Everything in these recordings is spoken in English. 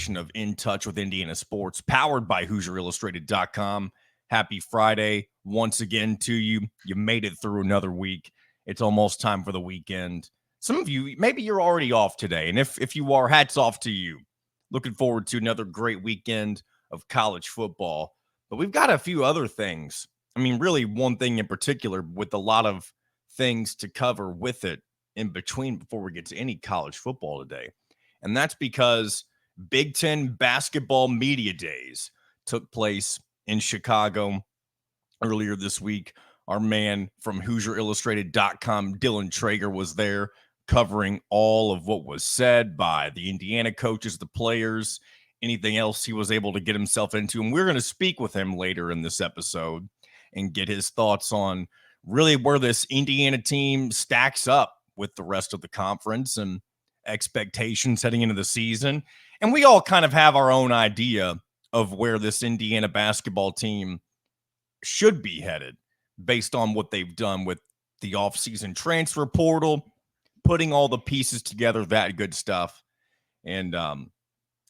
edition of In Touch with Indiana Sports, powered by HoosierIllustrated.com. Happy Friday once again to you. You made it through another week. It's almost time for the weekend. Some of you, maybe you're already off today, and if you are, hats off to you. Looking forward to another great weekend of college football. But we've got a few other things. I mean, really one thing in particular with a lot of things to cover with it in between before we get to any college football today. And that's because Big Ten basketball media days took place in Chicago earlier this week. Our man from HoosierIllustrated.com, Dylan Traeger, was there covering all of what was said by the Indiana coaches, the players, anything else he was able to get himself into. And we're going to speak with him later in this episode and get his thoughts on really where this Indiana team stacks up with the rest of the conference and expectations heading into the season. And we all kind of have our own idea of where this Indiana basketball team should be headed based on what they've done with the offseason transfer portal, putting all the pieces together, that good stuff. And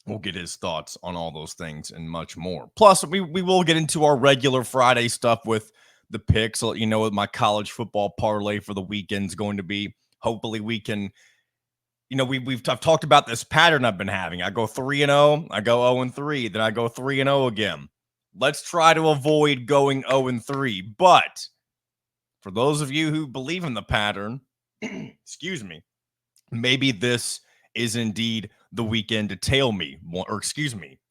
we'll get his thoughts on all those things and much more. Plus, we will get into our regular Friday stuff with the picks. You know what my college football parlay for the weekend's going to be. Hopefully we can, you know, I've talked about this pattern I've been having. I go 3-0, I go 0-3, then I go 3-0 again. Let's try to avoid going 0-3. But for those of you who believe in the pattern, excuse me, maybe this is indeed the weekend to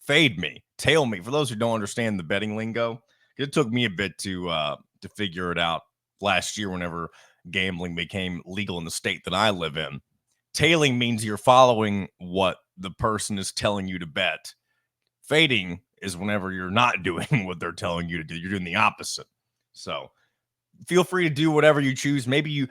fade me, tail me. For those who don't understand the betting lingo, it took me a bit to figure it out last year whenever gambling became legal in the state that I live in. Tailing means you're following what the person is telling you to bet. Fading is whenever you're not doing what they're telling you to do. You're doing the opposite. So feel free to do whatever you choose. Maybe you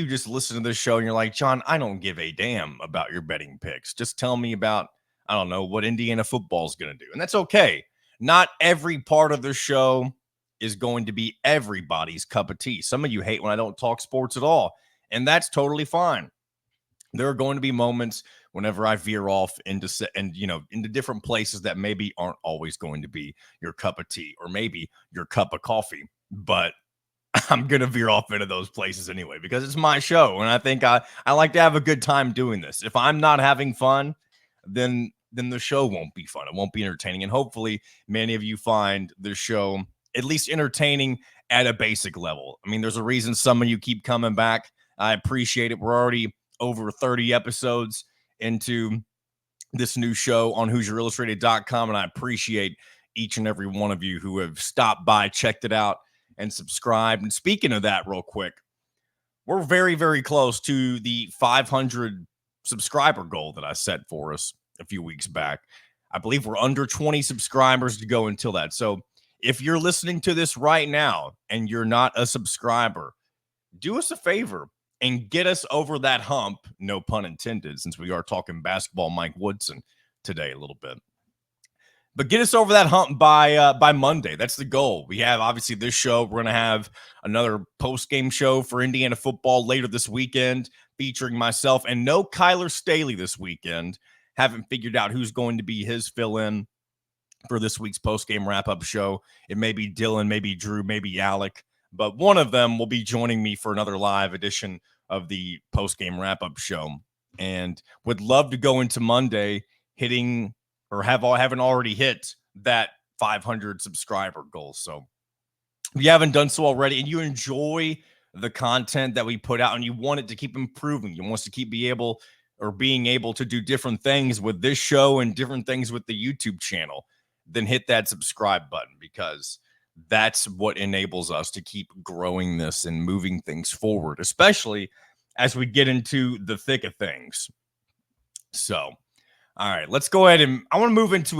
just listen to this show and you're like, John, I don't give a damn about your betting picks. Just tell me about, I don't know, what Indiana football is going to do. And that's okay. Not every part of the show is going to be everybody's cup of tea. Some of you hate when I don't talk sports at all, and that's totally fine. There are going to be moments whenever I veer off into different places that maybe aren't always going to be your cup of tea or maybe your cup of coffee, but I'm going to veer off into those places anyway because it's my show, and I think I like to have a good time doing this. If I'm not having fun, then the show won't be fun. It won't be entertaining, and hopefully many of you find the show at least entertaining at a basic level. I mean, there's a reason some of you keep coming back. I appreciate it. We're already over 30 episodes into this new show on HoosierIllustrated.com, and I appreciate each and every one of you who have stopped by, checked it out, and subscribed. And speaking of that real quick, we're very, very close to the 500 subscriber goal that I set for us a few weeks back. I believe we're under 20 subscribers to go until that. So if you're listening to this right now and you're not a subscriber, do us a favor and get us over that hump, no pun intended, since we are talking basketball Mike Woodson today a little bit. But get us over that hump by Monday. That's the goal. We have, obviously, this show. We're going to have another post-game show for Indiana football later this weekend featuring myself, and no Kyler Staley this weekend. Haven't figured out who's going to be his fill-in for this week's post-game wrap-up show. It may be Dylan, maybe Drew, maybe Alec, but one of them will be joining me for another live edition of the post-game wrap-up show, and would love to go into Monday hitting or haven't already hit that 500 subscriber goal. So if you haven't done so already and you enjoy the content that we put out and you want it to keep improving, you want us to keep being able to do different things with this show and different things with the YouTube channel, then hit that subscribe button, because that's what enables us to keep growing this and moving things forward, especially as we get into the thick of things. So, all right, let's go ahead and I want to move into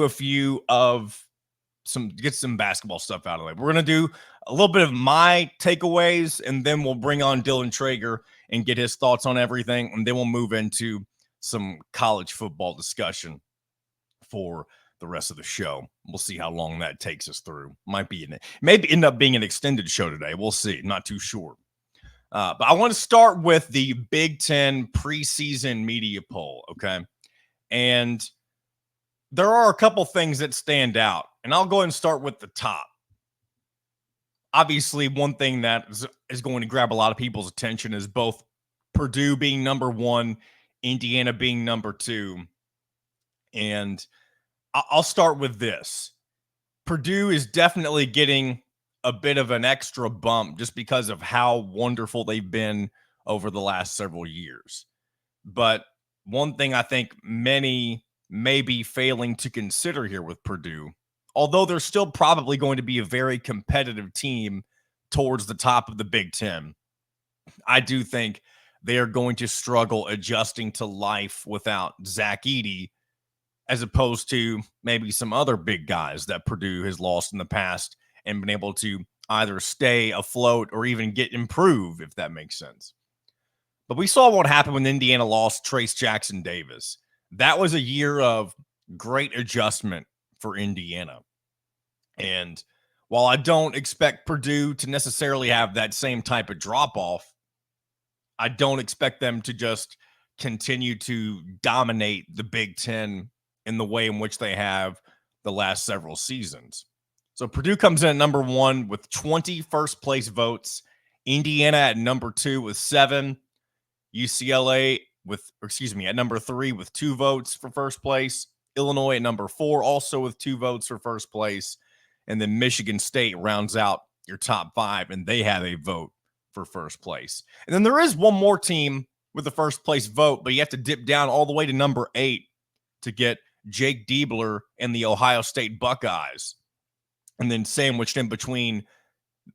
get some basketball stuff out of the way. We're going to do a little bit of my takeaways, and then we'll bring on Dylan Traeger and get his thoughts on everything. And then we'll move into some college football discussion for the rest of the show. We'll see how long that takes us through. Maybe end up being an extended show today. We'll see. Not too sure. But I want to start with the Big Ten preseason media poll, okay? And there are a couple things that stand out, and I'll go ahead and start with the top. Obviously, one thing that is going to grab a lot of people's attention is both Purdue being number one, Indiana being number two. And I'll start with this. Purdue is definitely getting a bit of an extra bump just because of how wonderful they've been over the last several years. But one thing I think many may be failing to consider here with Purdue, although they're still probably going to be a very competitive team towards the top of the Big Ten, I do think they are going to struggle adjusting to life without Zach Edey, as opposed to maybe some other big guys that Purdue has lost in the past and been able to either stay afloat or even get improved, if that makes sense. But we saw what happened when Indiana lost Trace Jackson Davis. That was a year of great adjustment for Indiana. And while I don't expect Purdue to necessarily have that same type of drop-off, I don't expect them to just continue to dominate the Big Ten in the way in which they have the last several seasons. So Purdue comes in at number one with 20 first place votes. Indiana at number two with 7. UCLA at number 3 with 2 votes for first place. Illinois at number 4 also with 2 votes for first place. And then Michigan State rounds out your top 5, and they have a vote for first place. And then there is one more team with the first place vote, but you have to dip down all the way to number 8 to get Jake Diebler and the Ohio State Buckeyes. And then sandwiched in between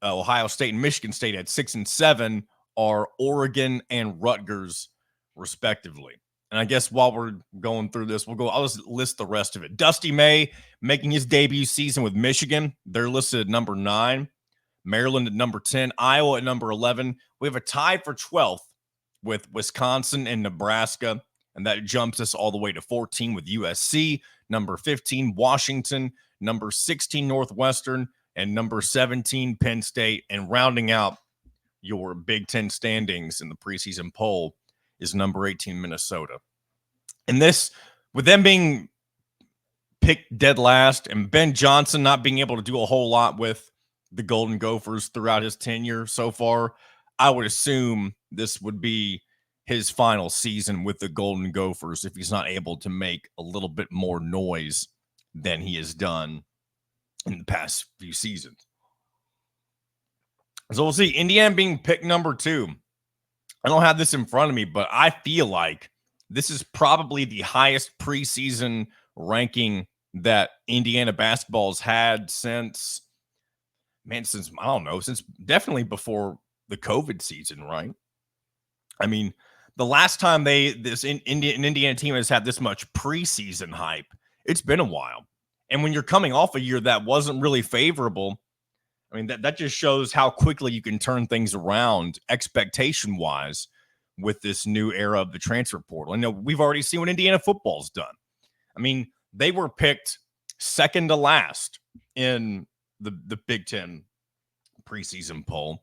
Ohio State and Michigan State at 6 and 7 are Oregon and Rutgers, respectively. And I guess while we're going through this, I'll just list the rest of it. Dusty May making his debut season with Michigan. They're listed at number 9. Maryland at number 10. Iowa at number 11. We have a tie for 12th with Wisconsin and Nebraska. And that jumps us all the way to 14 with USC. Number 15, Washington. Number 16, Northwestern. And number 17, Penn State. And rounding out your Big Ten standings in the preseason poll is number 18, Minnesota. And this, with them being picked dead last and Ben Johnson not being able to do a whole lot with the Golden Gophers throughout his tenure so far, I would assume this would be his final season with the Golden Gophers if he's not able to make a little bit more noise than he has done in the past few seasons. So we'll see. Indiana being picked number 2. I don't have this in front of me, but I feel like this is probably the highest preseason ranking that Indiana basketball has had since definitely before the COVID season, right? I mean, the last time an Indiana team has had this much preseason hype, it's been a while. And when you're coming off a year that wasn't really favorable, I mean, that just shows how quickly you can turn things around expectation-wise with this new era of the transfer portal. I know we've already seen what Indiana football's done. I mean, they were picked second to last in the Big Ten preseason poll.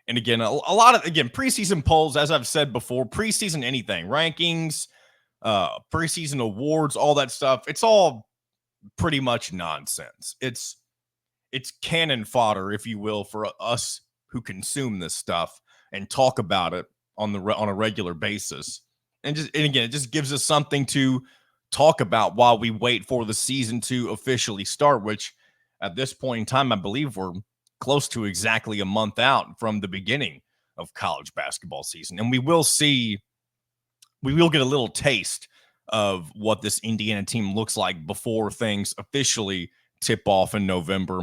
And again, a lot of preseason polls, as I've said before, preseason anything, rankings, preseason awards, all that stuff, it's all pretty much nonsense. It's cannon fodder, if you will, for us who consume this stuff and talk about it on a regular basis. And again, it just gives us something to talk about while we wait for the season to officially start, which at this point in time, I believe we're close to exactly a month out from the beginning of college basketball season. And we will get a little taste of what this Indiana team looks like before things officially tip off in November.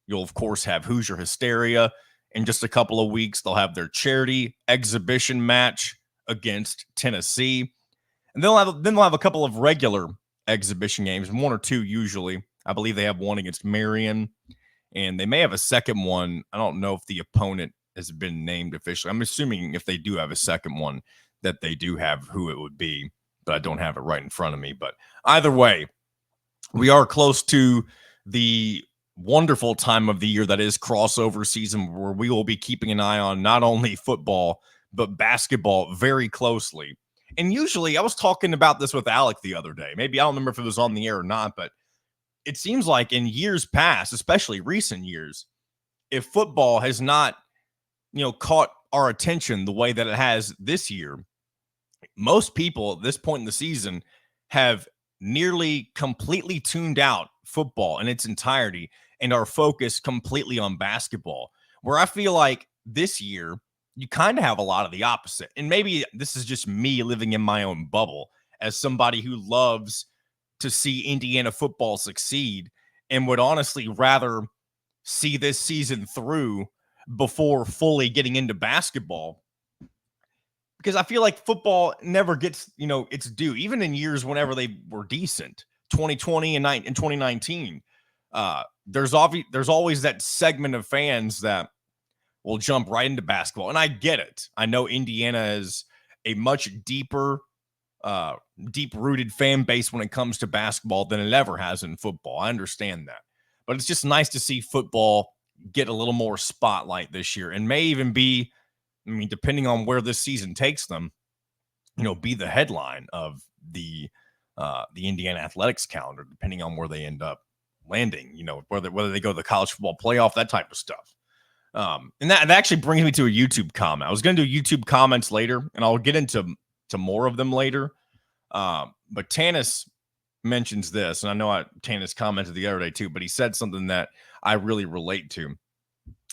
You'll, of course, have Hoosier Hysteria. In just a couple of weeks, they'll have their charity exhibition match against Tennessee. And they'll have a couple of regular exhibition games, 1 or 2 usually. I believe they have one against Marion, and they may have a second one. I don't know if the opponent has been named officially. I'm assuming if they do have a second one that they do have who it would be, but I don't have it right in front of me. But either way, we are close to the wonderful time of the year that is crossover season, where we will be keeping an eye on not only football, but basketball very closely. And usually, I was talking about this with Alec the other day. Maybe I don't remember if it was on the air or not, but it seems like in years past, especially recent years, if football has not, caught our attention the way that it has this year, most people at this point in the season have nearly completely tuned out football in its entirety and are focused completely on basketball. Where I feel like this year, you kind of have a lot of the opposite. And maybe this is just me living in my own bubble as somebody who loves to see Indiana football succeed and would honestly rather see this season through before fully getting into basketball, because I feel like football never gets, its due, even in years whenever they were decent, 2020 and 2019. There's always that segment of fans that will jump right into basketball, and I get it. I know Indiana is a much deep-rooted fan base when it comes to basketball than it ever has in football. I understand that, but it's just nice to see football get a little more spotlight this year, and may even be, depending on where this season takes them, be the headline of the Indiana athletics calendar, depending on where they end up landing. Whether they go to the college football playoff, that type of stuff. And that actually brings me to a YouTube comment. I was going to do YouTube comments later, and I'll get into more of them later. But Tanis mentions this, and I know Tanis commented the other day too, but he said something that I really relate to.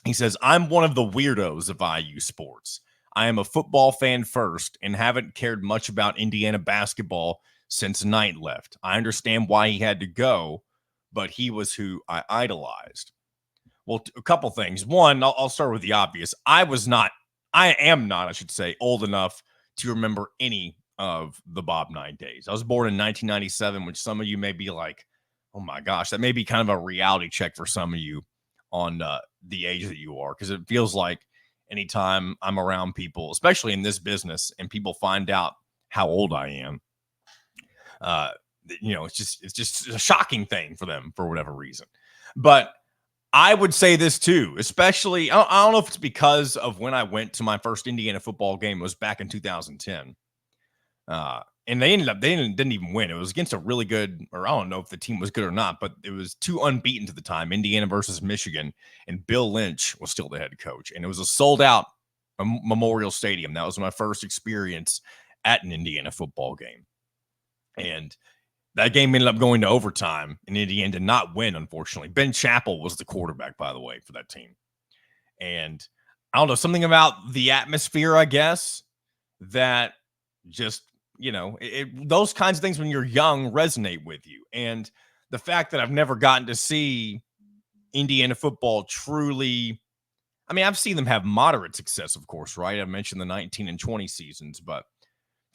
He says, "I'm one of the weirdos of IU sports. I am a football fan first and haven't cared much about Indiana basketball since Knight left. I understand why he had to go, but he was who I idolized." Well, a couple things. One, I'll start with the obvious. I am not, I should say, old enough to remember any of the Bob Knight days. I was born in 1997, which some of you may be like, oh my gosh, that may be kind of a reality check for some of you on the age that you are, because it feels like anytime I'm around people, especially in this business, and people find out how old I am, it's just a shocking thing for them for whatever reason. But I would say this too, especially, I don't know if it's because of when I went to my first Indiana football game. It was back in 2010. And they didn't even win. It was against a really good, or I don't know if the team was good or not, but it was two unbeaten to the time, Indiana versus Michigan, and Bill Lynch was still the head coach. And it was a sold out Memorial Stadium. That was my first experience at an Indiana football game. And that game ended up going to overtime, and Indiana did not win, unfortunately. Ben Chappell was the quarterback, by the way, for that team. And I don't know, something about the atmosphere, I guess, that just, those kinds of things when you're young resonate with you. And the fact that I've never gotten to see Indiana football truly, I've seen them have moderate success, of course, right? I mentioned the 19 and 20 seasons, but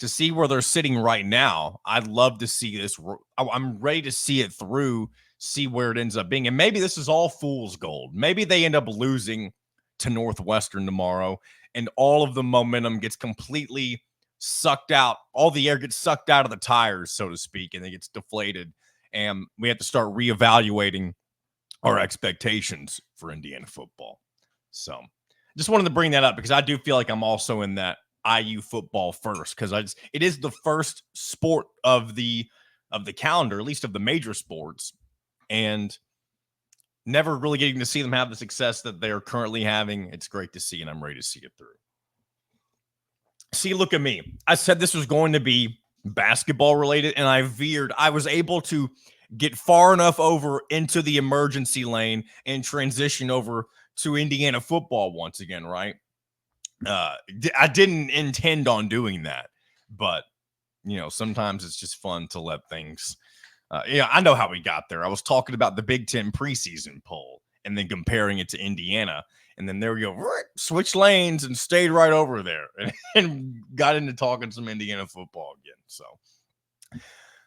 to see where they're sitting right now, I'd love to see this. I'm ready to see it through, see where it ends up being. And maybe this is all fool's gold. Maybe they end up losing to Northwestern tomorrow, and all of the momentum gets completely sucked out. All the air gets sucked out of the tires, so to speak, and it gets deflated. And we have to start reevaluating our expectations for Indiana football. So just wanted to bring that up because I do feel like I'm also in that IU football first, because it is the first sport of the calendar, at least of the major sports, and never really getting to see them have the success that they're currently having. It's great to see, and I'm ready to see it through. See, look at me. I said this was going to be basketball related, and I veered. I was able to get far enough over into the emergency lane and transition over to Indiana football once again, right? I didn't intend on doing that, but sometimes it's just fun to let things. I know how we got there. I was talking about the Big Ten preseason poll and then comparing it to Indiana, and then there we go, switch lanes and stayed right over there and got into talking some Indiana football again. So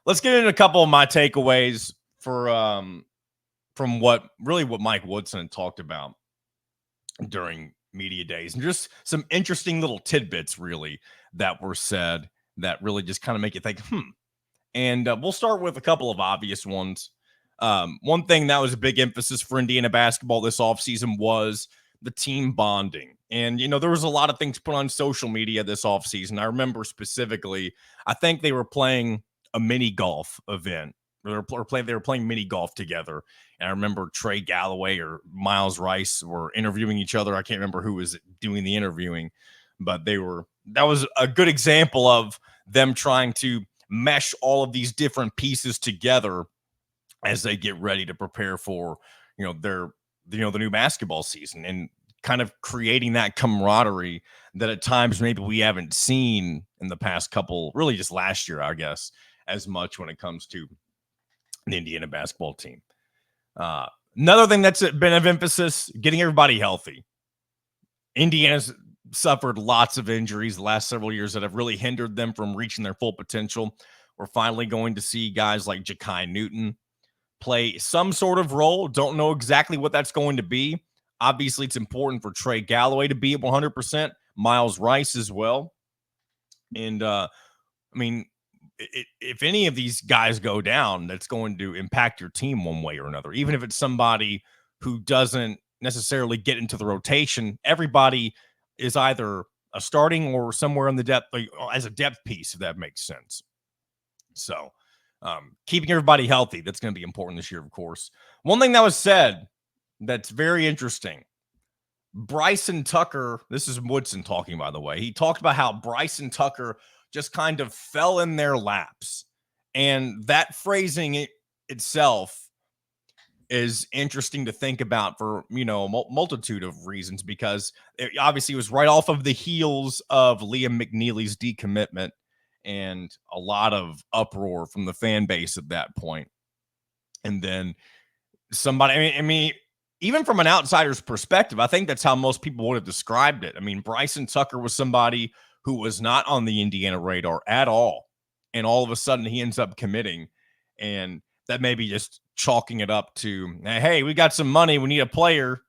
let's get into a couple of my takeaways from what Mike Woodson talked about during media days, and just some interesting little tidbits really that were said that really just kind of make you think, And we'll start with a couple of obvious ones. One thing that was a big emphasis for Indiana basketball this offseason was the team bonding. And, there was a lot of things put on social media this offseason. I remember specifically, I think they were playing a mini golf event. They were playing mini golf together. And I remember Trey Galloway or Miles Rice were interviewing each other. I can't remember who was doing the interviewing, but that was a good example of them trying to mesh all of these different pieces together as they get ready to prepare for, the new basketball season, and kind of creating that camaraderie that at times maybe we haven't seen in the past couple, really just last year, I guess, as much when it comes to the Indiana basketball team. Another thing that's been of emphasis, getting everybody healthy. Indiana's suffered lots of injuries the last several years that have really hindered them from reaching their full potential. We're finally going to see guys like Ja'Kai Newton play some sort of role. Don't know exactly what that's going to be. Obviously, it's important for Trey Galloway to be at 100%, Miles Rice as well. And, if any of these guys go down, that's going to impact your team one way or another. Even if it's somebody who doesn't necessarily get into the rotation, everybody is either a starting or somewhere in the depth, like, as a depth piece, if that makes sense. So, keeping everybody healthy, that's going to be important this year, of course. One thing that was said that's very interesting, Bryson Tucker, this is Woodson talking, by the way. He talked about how Bryson Tucker just kind of fell in their laps. And that phrasing itself is interesting to think about for, a multitude of reasons, because it obviously was right off of the heels of Liam McNeely's decommitment and a lot of uproar from the fan base at that point. And then somebody, even from an outsider's perspective, I think that's how most people would have described it. Bryson Tucker was somebody who was not on the Indiana radar at all. And all of a sudden he ends up committing. And that may be just chalking it up to, hey, we got some money. We need a player.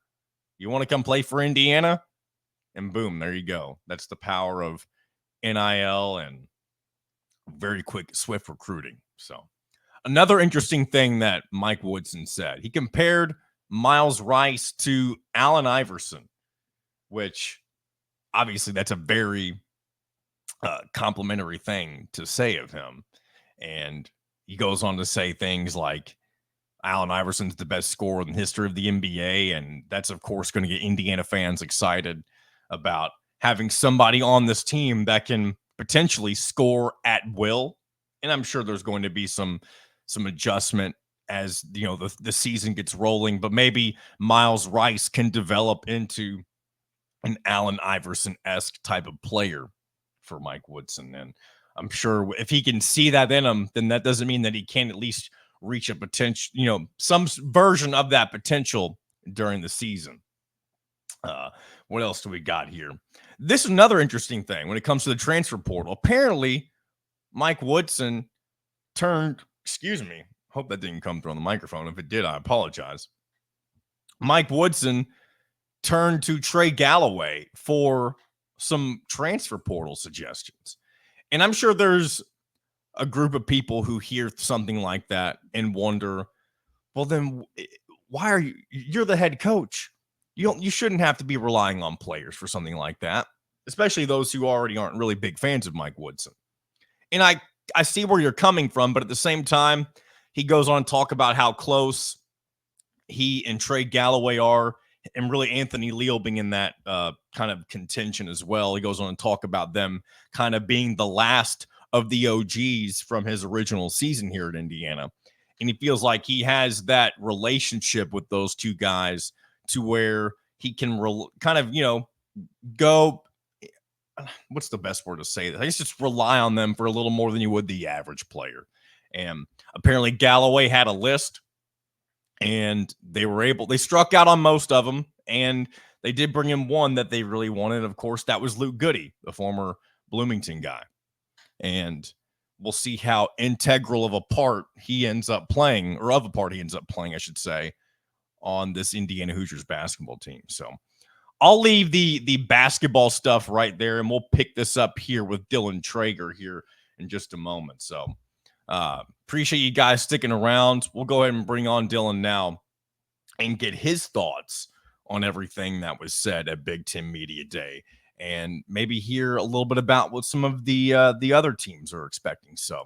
You want to come play for Indiana? And boom, there you go. That's the power of NIL and very quick, swift recruiting. So another interesting thing that Mike Woodson said, he compared Miles Rice to Allen Iverson, which obviously that's a very complimentary thing to say of him. And he goes on to say things like Allen Iverson's the best scorer in the history of the NBA. And that's, of course, going to get Indiana fans excited about having somebody on this team that can potentially score at will. And I'm sure there's going to be some adjustment as the season gets rolling, but maybe Miles Rice can develop into an Allen Iverson-esque type of player for Mike Woodson. And I'm sure if he can see that in him, then that doesn't mean that he can't at least reach a potential, some version of that potential during the season. What else do we got here? This is another interesting thing when it comes to the transfer portal. Apparently, Mike Woodson hope that didn't come through on the microphone. If it did, I apologize. Mike Woodson turned to Trey Galloway for some transfer portal suggestions. And I'm sure there's a group of people who hear something like that and wonder, well, then why are you're the head coach? You shouldn't have to be relying on players for something like that, especially those who already aren't really big fans of Mike Woodson. And I see where you're coming from, but at the same time, he goes on to talk about how close he and Trey Galloway are, and really Anthony Leal being in that kind of contention as well. He goes on to talk about them kind of being the last of the OGs from his original season here at Indiana. And he feels like he has that relationship with those two guys to where he can go, what's the best word to say that? I guess just rely on them for a little more than you would the average player. And apparently Galloway had a list, and they struck out on most of them, and they did bring in one that they really wanted. Of course, that was Luke Goody, the former Bloomington guy. And we'll see how integral of a part he ends up playing, I should say, on this Indiana Hoosiers basketball team. So I'll leave the basketball stuff right there, and we'll pick this up here with Dylan Traeger here in just a moment. So appreciate you guys sticking around. We'll go ahead and bring on Dylan now and get his thoughts on everything that was said at Big Ten Media Day, and maybe hear a little bit about what some of the other teams are expecting. So,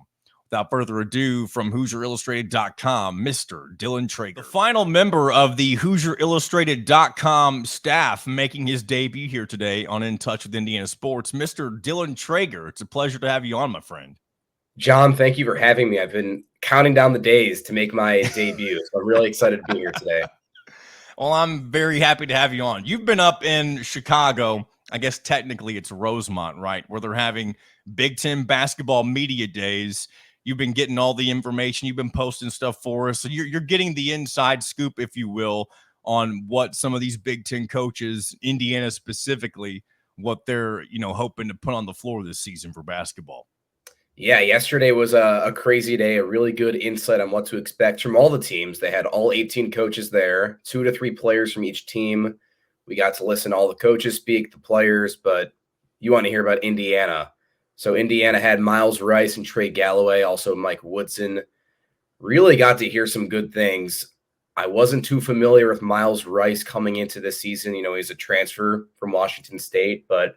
without further ado, from HoosierIllustrated.com, Mr. Dylan Traeger, the final member of the HoosierIllustrated.com staff, making his debut here today on In Touch with Indiana Sports, Mr. Dylan Traeger. It's a pleasure to have you on, my friend. John, thank you for having me. I've been counting down the days to make my debut, so I'm really excited to be here today. Well, I'm very happy to have you on. You've been up in Chicago. I guess technically it's Rosemont, right? Where they're having Big Ten basketball media days. You've been getting all the information. You've been posting stuff for us. So you're getting the inside scoop, if you will, on what some of these Big Ten coaches, Indiana specifically, what they're, hoping to put on the floor this season for basketball. Yeah, yesterday was a crazy day, a really good insight on what to expect from all the teams. They had all 18 coaches there, 2 to 3 players from each team. We got to listen to all the coaches speak, the players, but you want to hear about Indiana. So Indiana had Miles Rice and Trey Galloway, also Mike Woodson. Really got to hear some good things. I wasn't too familiar with Miles Rice coming into this season. He's a transfer from Washington State, but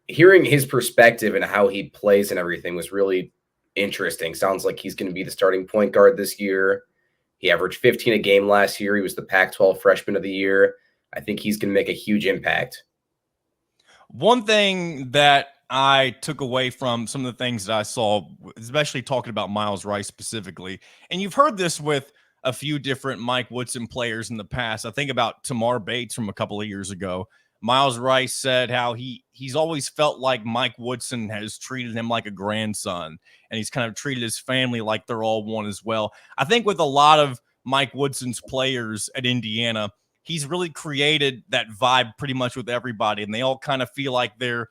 hearing his perspective and how he plays and everything was really interesting. Sounds like he's going to be the starting point guard this year. He averaged 15 a game last year. He was the Pac-12 Freshman of the Year. I think he's going to make a huge impact. One thing that I took away from some of the things that I saw, especially talking about Miles Rice specifically, and you've heard this with a few different Mike Woodson players in the past. I think about Tamar Bates from a couple of years ago. Miles Rice said how he's always felt like Mike Woodson has treated him like a grandson, and he's kind of treated his family like they're all one as well. I think with a lot of Mike Woodson's players at Indiana, he's really created that vibe pretty much with everybody, and they all kind of feel like they're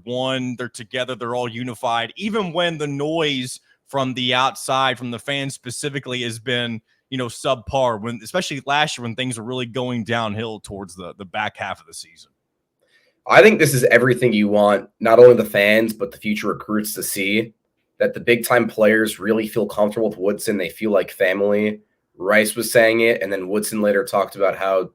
one, they're together, they're all unified, even when the noise from the outside, from the fans specifically, has been subpar, when especially last year when things were really going downhill towards the back half of the season. I think this is everything you want, not only the fans, but the future recruits to see, that the big time players really feel comfortable with Woodson. They feel like family. Rice was saying it, and then Woodson later talked about how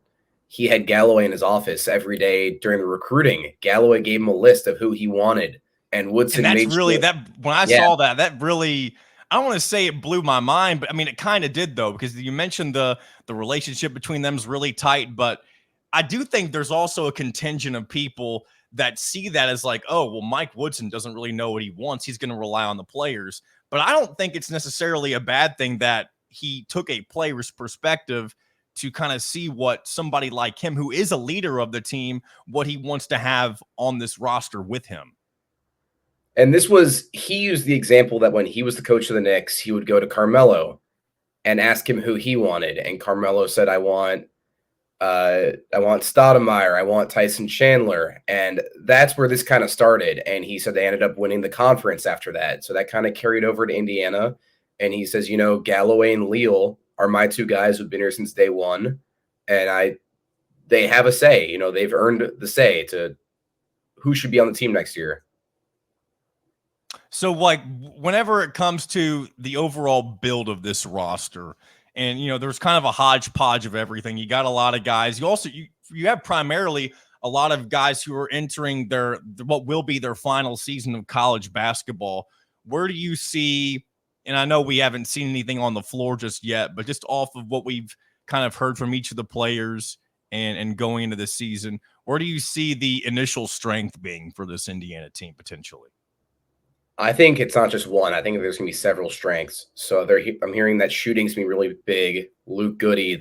he had Galloway in his office every day during the recruiting. Galloway gave him a list of who he wanted, and Woodson and that's made really sure. that when I saw that really, I don't want to say it blew my mind, but I mean, it kind of did, though, because you mentioned the relationship between them is really tight. But I do think there's also a contingent of people that see that as like, oh, well, Mike Woodson doesn't really know what he wants. He's going to rely on the players. But I don't think it's necessarily a bad thing that he took a player's perspective to kind of see what somebody like him, who is a leader of the team, what he wants to have on this roster with him. And he used the example that when he was the coach of the Knicks, he would go to Carmelo and ask him who he wanted. And Carmelo said, I want Stoudemire, I want Tyson Chandler. And that's where this kind of started. And he said they ended up winning the conference after that. So that kind of carried over to Indiana. And he says, Galloway and Leal are my 2 guys who've been here since day one. And they have a say. They've earned the say to who should be on the team next year. So, like, whenever it comes to the overall build of this roster, and there's kind of a hodgepodge of everything. You got a lot of guys. You also you have primarily a lot of guys who are entering what will be their final season of college basketball. Where do you see? And I know we haven't seen anything on the floor just yet, but just off of what we've kind of heard from each of the players and going into the season, where do you see the initial strength being for this Indiana team potentially? I think it's not just one. I think there's going to be several strengths. So I'm hearing that shooting's going to be really big. Luke Goody,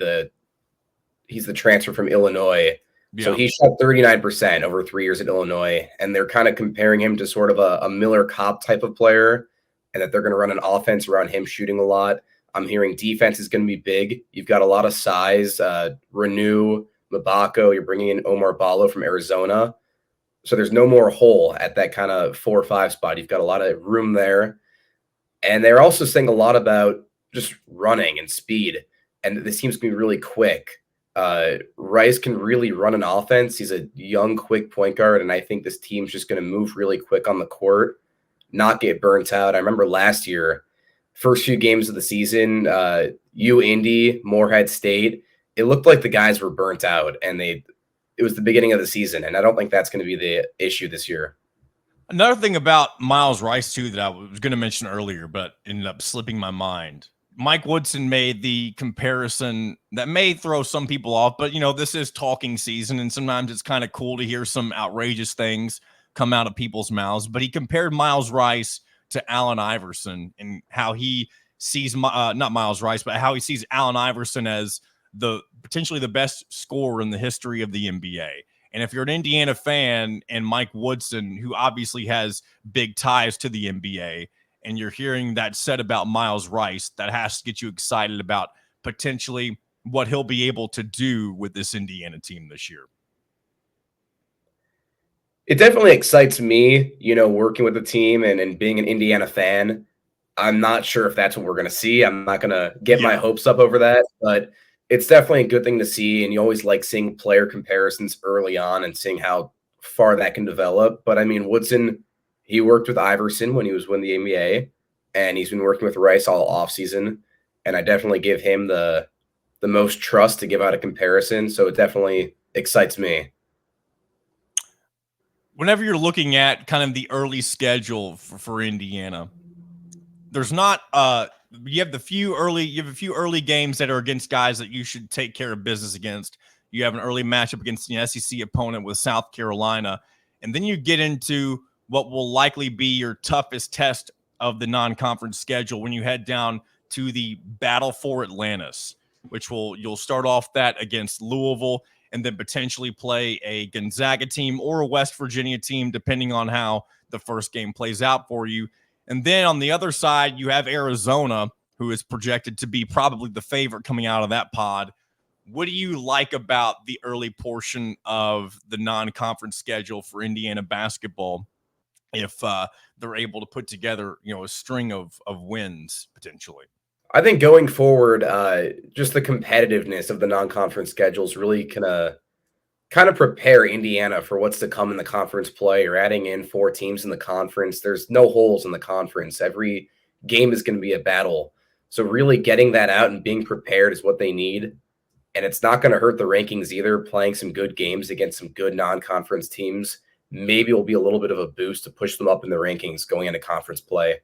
he's the transfer from Illinois. Yeah. So he shot 39% over 3 years at Illinois. And they're kind of comparing him to sort of a Miller Kopp type of player, and that they're going to run an offense around him shooting a lot. I'm hearing defense is going to be big. You've got a lot of size. Renew, Mabako, you're bringing in Omar Ballo from Arizona. So there's no more hole at that kind of 4 or 5 spot. You've got a lot of room there. And they're also saying a lot about just running and speed. And this team's going to be really quick. Rice can really run an offense. He's a young, quick point guard. And I think this team's just going to move really quick on the court, not get burnt out. I remember last year, first few games of the season, Indy, Morehead State, it looked like the guys were burnt out, and it was the beginning of the season, and I don't think that's going to be the issue this year. Another thing about Miles Rice, too, that I was going to mention earlier, but ended up slipping my mind. Mike Woodson made the comparison that may throw some people off, but, this is talking season, and sometimes it's kind of cool to hear some outrageous things come out of people's mouths. But he compared Miles Rice to Allen Iverson and how he sees, not Miles Rice, but how he sees Allen Iverson as potentially the best scorer in the history of the NBA. And if you're an Indiana fan and Mike Woodson, who obviously has big ties to the NBA, and you're hearing that said about Miles Rice, that has to get you excited about potentially what he'll be able to do with this Indiana team this year. It definitely excites me, working with the team and being an Indiana fan. I'm not sure if that's what we're going to see. I'm not going to get my hopes up over that, but it's definitely a good thing to see. And you always like seeing player comparisons early on and seeing how far that can develop. But I mean, Woodson, he worked with Iverson when he was winning the NBA, and he's been working with Rice all offseason. And I definitely give him the most trust to give out a comparison. So it definitely excites me. Whenever you're looking at kind of the early schedule for Indiana, there's not you have a few early games that are against guys that you should take care of business against. You have an early matchup against the SEC opponent with South Carolina, and then you get into what will likely be your toughest test of the non-conference schedule when you head down to the Battle for Atlantis, which you'll start off that against Louisville, and then potentially play a Gonzaga team or a West Virginia team, depending on how the first game plays out for you. And then on the other side, you have Arizona, who is projected to be probably the favorite coming out of that pod. What do you like about the early portion of the non-conference schedule for Indiana basketball if they're able to put together, a string of wins potentially? I think going forward, just the competitiveness of the non-conference schedule is really gonna kind of prepare Indiana for what's to come in the conference play. Or adding in 4 teams in the conference. There's no holes in the conference. Every game is going to be a battle. So really getting that out and being prepared is what they need. And it's not going to hurt the rankings either. Playing some good games against some good non-conference teams maybe will be a little bit of a boost to push them up in the rankings going into conference play.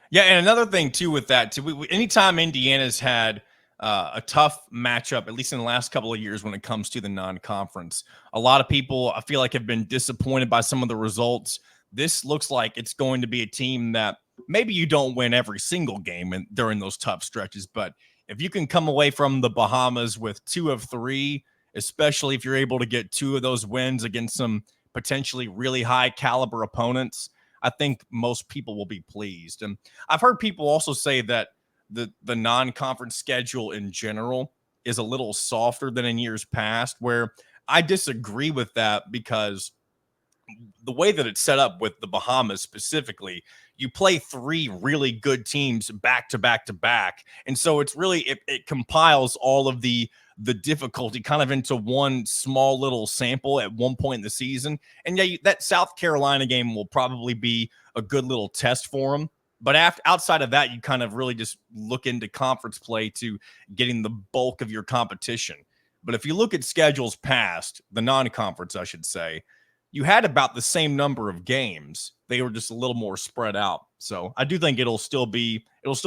Yeah, and another thing too with that, too, anytime Indiana's had a tough matchup, at least in the last couple of years when it comes to the non-conference, a lot of people I feel like have been disappointed by some of the results. This looks like it's going to be a team that maybe you don't win every single game during those tough stretches, but if you can come away from the Bahamas with 2 of 3, especially if you're able to get 2 of those wins against some potentially really high caliber opponents, I think most people will be pleased. And I've heard people also say that the non-conference schedule in general is a little softer than in years past, where I disagree with that, because the way that it's set up with the Bahamas specifically, you play 3 really good teams back to back to back. And so it's really, it compiles all of the difficulty kind of into one small little sample at one point in the season. And yeah, that South Carolina game will probably be a good little test for them. But outside of that, you kind of really just look into conference play to getting the bulk of your competition. But if you look at schedules past, the non-conference, I should say, you had about the same number of games. They were just a little more spread out. So I do think it'll still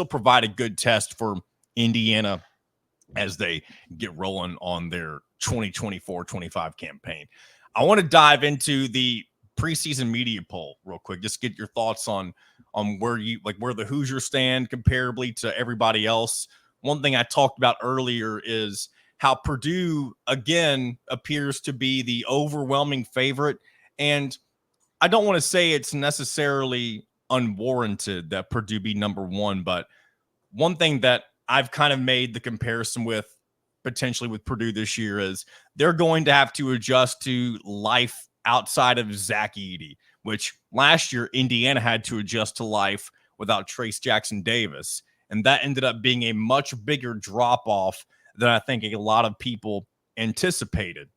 provide a good test for Indiana as they get rolling on their 2024-25 campaign. I want to dive into the preseason media poll real quick. Just get your thoughts on where the Hoosiers stand comparably to everybody else. One thing I talked about earlier is how Purdue again appears to be the overwhelming favorite. And I don't want to say it's necessarily unwarranted that Purdue be number 1, but one thing that I've kind of made the comparison with potentially with Purdue this year is they're going to have to adjust to life outside of Zach Edey, which last year Indiana had to adjust to life without Trace Jackson Davis. And that ended up being a much bigger drop off than I think a lot of people anticipated.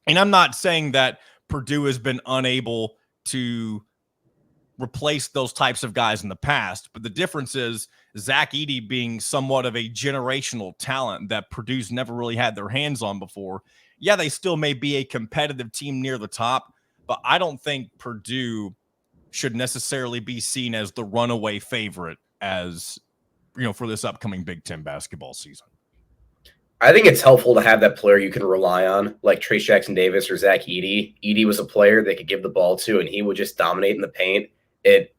And I'm not saying that Purdue has been unable to replaced those types of guys in the past. But the difference is Zach Edey being somewhat of a generational talent that Purdue's never really had their hands on before. Yeah, they still may be a competitive team near the top, but I don't think Purdue should necessarily be seen as the runaway favorite as, for this upcoming Big Ten basketball season. I think it's helpful to have that player you can rely on, like Trayce Jackson-Davis or Zach Edey. Edey was a player they could give the ball to, and he would just dominate in the paint. It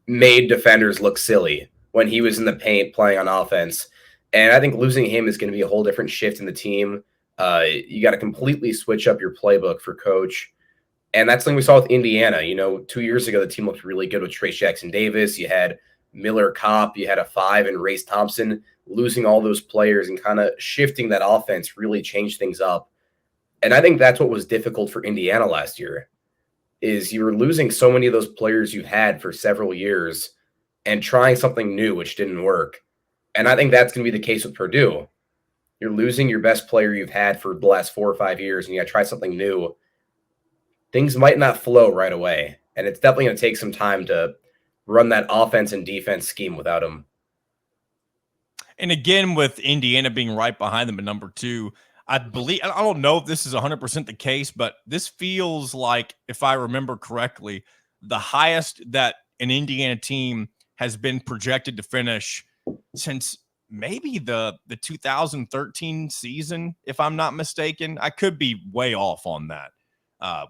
made defenders look silly when he was in the paint playing on offense. And I think losing him is going to be a whole different shift in the team. You got to completely switch up your playbook for coach. And that's something we saw with Indiana. 2 years ago, the team looked really good with Trayce Jackson-Davis. You had Miller Kopp, you had a 5 and Race Thompson. Losing all those players and kind of shifting that offense really changed things up. And I think that's what was difficult for Indiana last year, is you were losing so many of those players you've had for several years and trying something new, which didn't work. And I think that's going to be the case with Purdue. You're losing your best player you've had for the last 4 or 5 years, and you got to try something new. Things might not flow right away, and it's definitely going to take some time to run that offense and defense scheme without him. And again, with Indiana being right behind them at number 2, I don't know if this is 100% the case, but this feels like, if I remember correctly, the highest that an Indiana team has been projected to finish since maybe the 2013 season, if I'm not mistaken. I could be way off on that.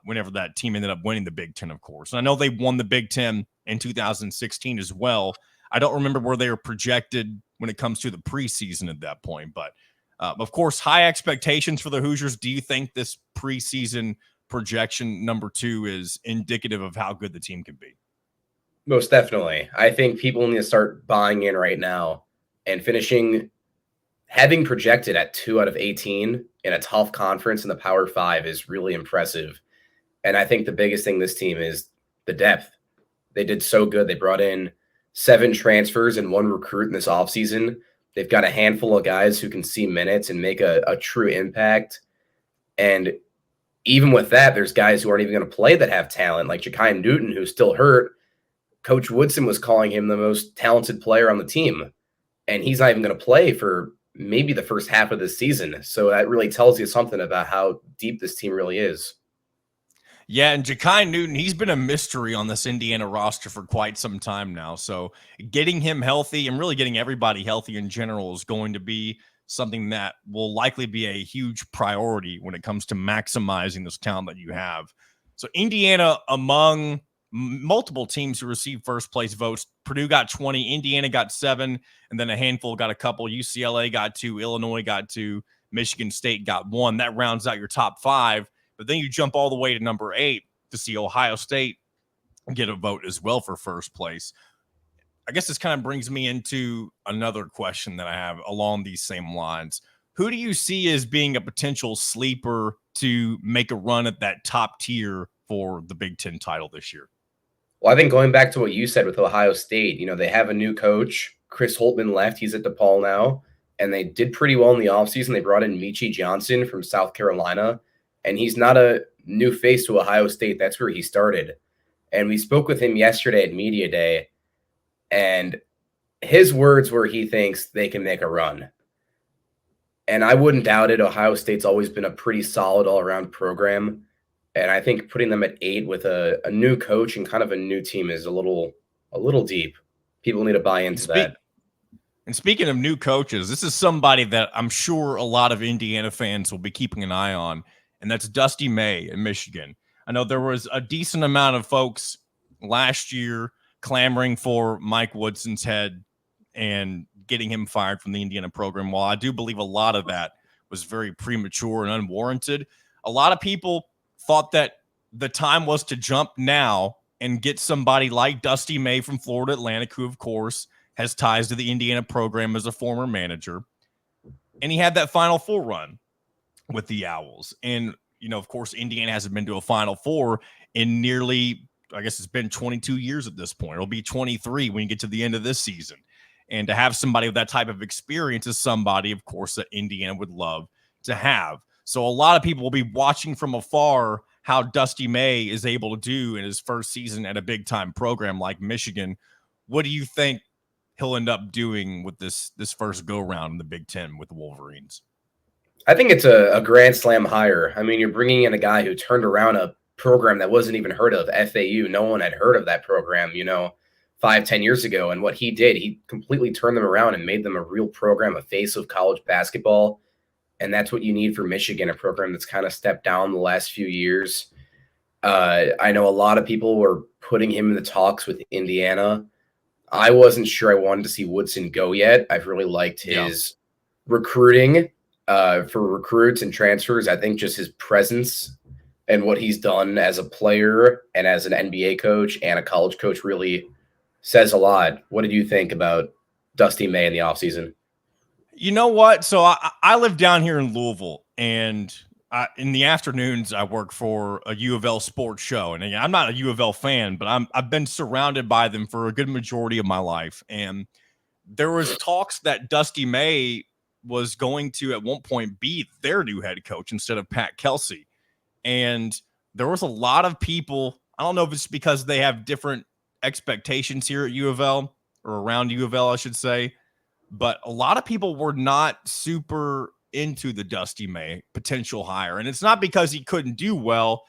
Whenever that team ended up winning the Big Ten, of course. And I know they won the Big Ten in 2016 as well. I don't remember where they were projected when it comes to the preseason at that point. But, of course, high expectations for the Hoosiers. Do you think this preseason projection number 2 is indicative of how good the team can be? Most definitely. I think people need to start buying in right now, and having projected at 2 out of 18 in a tough conference in the Power 5 is really impressive. And I think the biggest thing this team is the depth. They did so good. They brought in 7 transfers and 1 recruit in this offseason. They've got a handful of guys who can see minutes and make a true impact. And even with that, there's guys who aren't even going to play that have talent, like Ja'Kai Newton, who's still hurt. Coach Woodson was calling him the most talented player on the team, and he's not even going to play for maybe the first half of the season. So that really tells you something about how deep this team really is. Yeah, and Ja'Kai Newton, he's been a mystery on this Indiana roster for quite some time now. So getting him healthy and really getting everybody healthy in general is going to be something that will likely be a huge priority when it comes to maximizing this talent that you have. So Indiana, among multiple teams who received first place votes, Purdue got 20, Indiana got 7, and then a handful got a couple. UCLA got 2, Illinois got 2, Michigan State got 1. That rounds out your top 5. But then you jump all the way to number 8 to see Ohio State get a vote as well for first place. I guess this kind of brings me into another question that I have along these same lines. Who do you see as being a potential sleeper to make a run at that top tier for the Big Ten title this year? Well, I think going back to what you said with Ohio State, they have a new coach. Chris Holtmann left. He's at DePaul now. And they did pretty well in the offseason. They brought in Michi Johnson from South Carolina. And he's not a new face to Ohio State. That's where he started. And we spoke with him yesterday at Media Day. And his words were he thinks they can make a run. And I wouldn't doubt it. Ohio State's always been a pretty solid all-around program. And I think putting them at 8 with a new coach and kind of a new team is a little deep. People need to buy into that. And speaking of new coaches, this is somebody that I'm sure a lot of Indiana fans will be keeping an eye on, and that's Dusty May in Michigan. I know there was a decent amount of folks last year clamoring for Mike Woodson's head and getting him fired from the Indiana program. While I do believe a lot of that was very premature and unwarranted, a lot of people thought that the time was to jump now and get somebody like Dusty May from Florida Atlantic, who, of course, has ties to the Indiana program as a former manager. And he had that Final Four run with the Owls. And, of course, Indiana hasn't been to a Final Four in nearly, I guess it's been 22 years at this point. It'll be 23 when you get to the end of this season. And to have somebody with that type of experience is somebody, of course, that Indiana would love to have. So a lot of people will be watching from afar how Dusty May is able to do in his first season at a big time program like Michigan. What do you think he'll end up doing with this first go round in the Big Ten with the Wolverines? I think it's a grand slam hire. I mean, you're bringing in a guy who turned around a program that wasn't even heard of, FAU. No one had heard of that program, 5-10 years ago. And what he did, he completely turned them around and made them a real program, a face of college basketball. And that's what you need for Michigan, a program that's kind of stepped down the last few years. I know a lot of people were putting him in the talks with Indiana. I wasn't sure I wanted to see Woodson go yet. I've really liked his recruiting for recruits and transfers. I think just his presence and what he's done as a player and as an NBA coach and a college coach really says a lot. What did you think about Dusty May in the offseason? You know what? So I live down here in Louisville, and in the afternoons I work for a U of L sports show. And again, I'm not a U of L fan, but I've been surrounded by them for a good majority of my life. And there was talks that Dusty May was going to at one point be their new head coach instead of Pat Kelsey. And there was a lot of people, I don't know if it's because they have different expectations here at U of L or around U of L, I should say, but a lot of people were not super into the Dusty May potential hire. And it's not because he couldn't do well.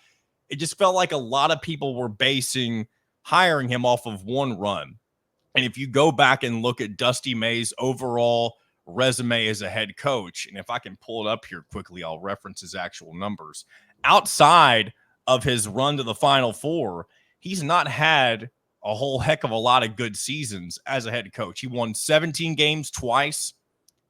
It just felt like a lot of people were basing hiring him off of one run. And if you go back and look at Dusty May's overall resume as a head coach, and if I can pull it up here quickly, I'll reference his actual numbers. Outside of his run to the Final Four, he's not had a whole heck of a lot of good seasons as a head coach. He won 17 games twice.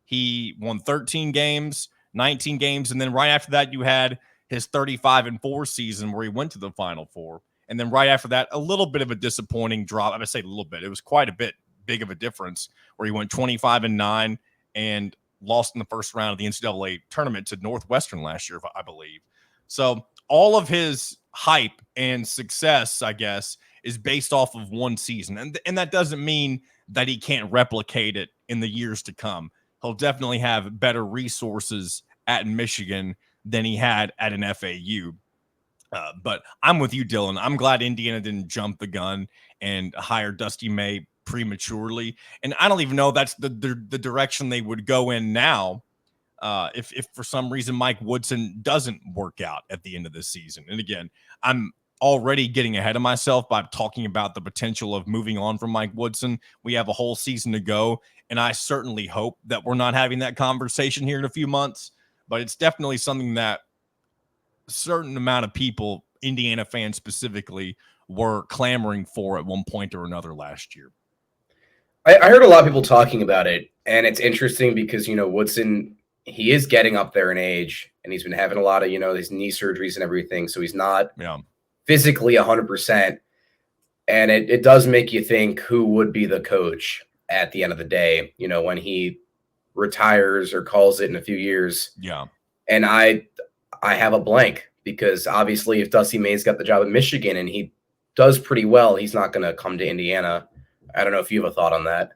He won 13 games, 19 games. And then right after that, you had his 35-4 season where he went to the Final Four. And then right after that, a little bit of a disappointing drop. I'm going to say a little bit. It was quite a bit big of a difference where he went 25-9 and lost in the first round of the NCAA tournament to Northwestern last year, I believe. So all of his hype and success, I guess, is based off of one season. And that doesn't mean that he can't replicate it in the years to come. He'll definitely have better resources at Michigan than he had at an FAU. But I'm with you, Dylan. I'm glad Indiana didn't jump the gun and hire Dusty May prematurely. And I don't even know that's the direction they would go in now if for some reason Mike Woodson doesn't work out at the end of this season. And again, I'm already getting ahead of myself by talking about the potential of moving on from Mike Woodson. We have a whole season to go, and I certainly hope that we're not having that conversation here in a few months. But it's definitely something that a certain amount of people, Indiana fans specifically, were clamoring for at one point or another last year. I heard a lot of people talking about it, and it's interesting because, Woodson, he is getting up there in age, and he's been having a lot of, his knee surgeries and everything, so he's not physically 100%. And it does make you think who would be the coach at the end of the day, when he retires or calls it in a few years. Yeah. And I have a blank because obviously if Dusty May's got the job at Michigan and he does pretty well, he's not going to come to Indiana. I don't know if you have a thought on that.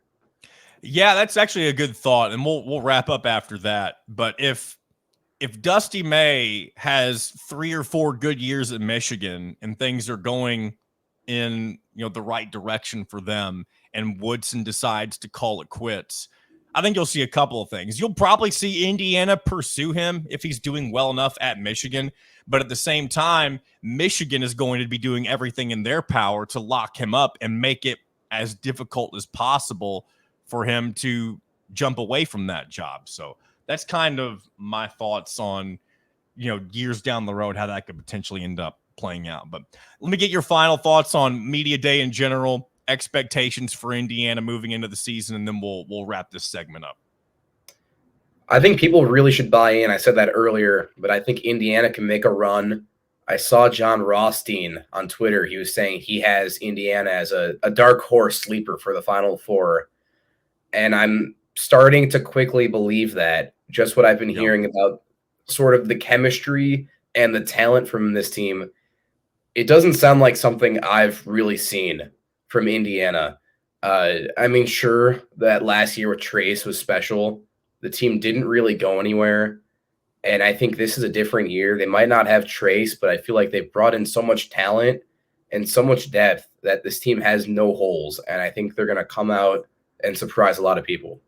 Yeah, that's actually a good thought, and we'll wrap up after that. But if Dusty May has 3 or 4 good years at Michigan and things are going in the right direction for them, and Woodson decides to call it quits, I think you'll see a couple of things. You'll probably see Indiana pursue him if he's doing well enough at Michigan. But at the same time, Michigan is going to be doing everything in their power to lock him up and make it as difficult as possible for him to jump away from that job. So that's kind of my thoughts on, years down the road, how that could potentially end up playing out. But let me get your final thoughts on Media Day in general, expectations for Indiana moving into the season, and then we'll wrap this segment up. I think people really should buy in. I said that earlier, but I think Indiana can make a run. I saw John Rothstein on Twitter. He was saying he has Indiana as a dark horse sleeper for the Final Four. And I'm starting to quickly believe that. Just what I've been hearing about sort of the chemistry and the talent from this team, it doesn't sound like something I've really seen from Indiana. Sure, that last year with Trace was special. The team didn't really go anywhere. And I think this is a different year. They might not have Trace, but I feel like they've brought in so much talent and so much depth that this team has no holes. And I think they're going to come out and surprise a lot of people.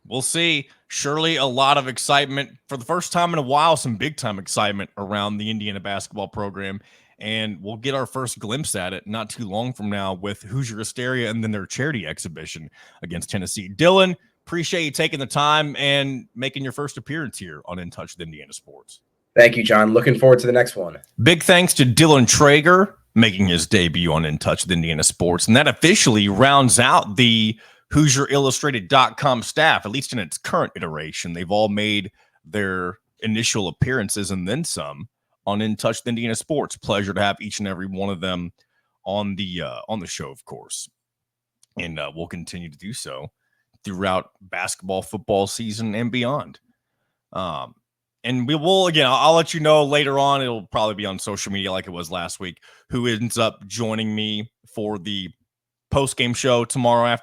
We'll see. Surely a lot of excitement for the first time in a while, some big time excitement around the Indiana basketball program. And we'll get our first glimpse at it not too long from now with Hoosier Hysteria and then their charity exhibition against Tennessee. Dylan, appreciate you taking the time and making your first appearance here on In Touch with Indiana Sports. Thank you, John. Looking forward to the next one. Big thanks to Dylan Traeger making his debut on In Touch with Indiana Sports. And that officially rounds out the HoosierIllustrated.com staff, at least in its current iteration. They've all made their initial appearances and then some on In Touch with Indiana Sports. Pleasure to have each and every one of them on the show, of course. And we'll continue to do so throughout basketball, football season, and beyond. And we will, again, I'll let you know later on. It'll probably be on social media like it was last week, who ends up joining me for the post-game show tomorrow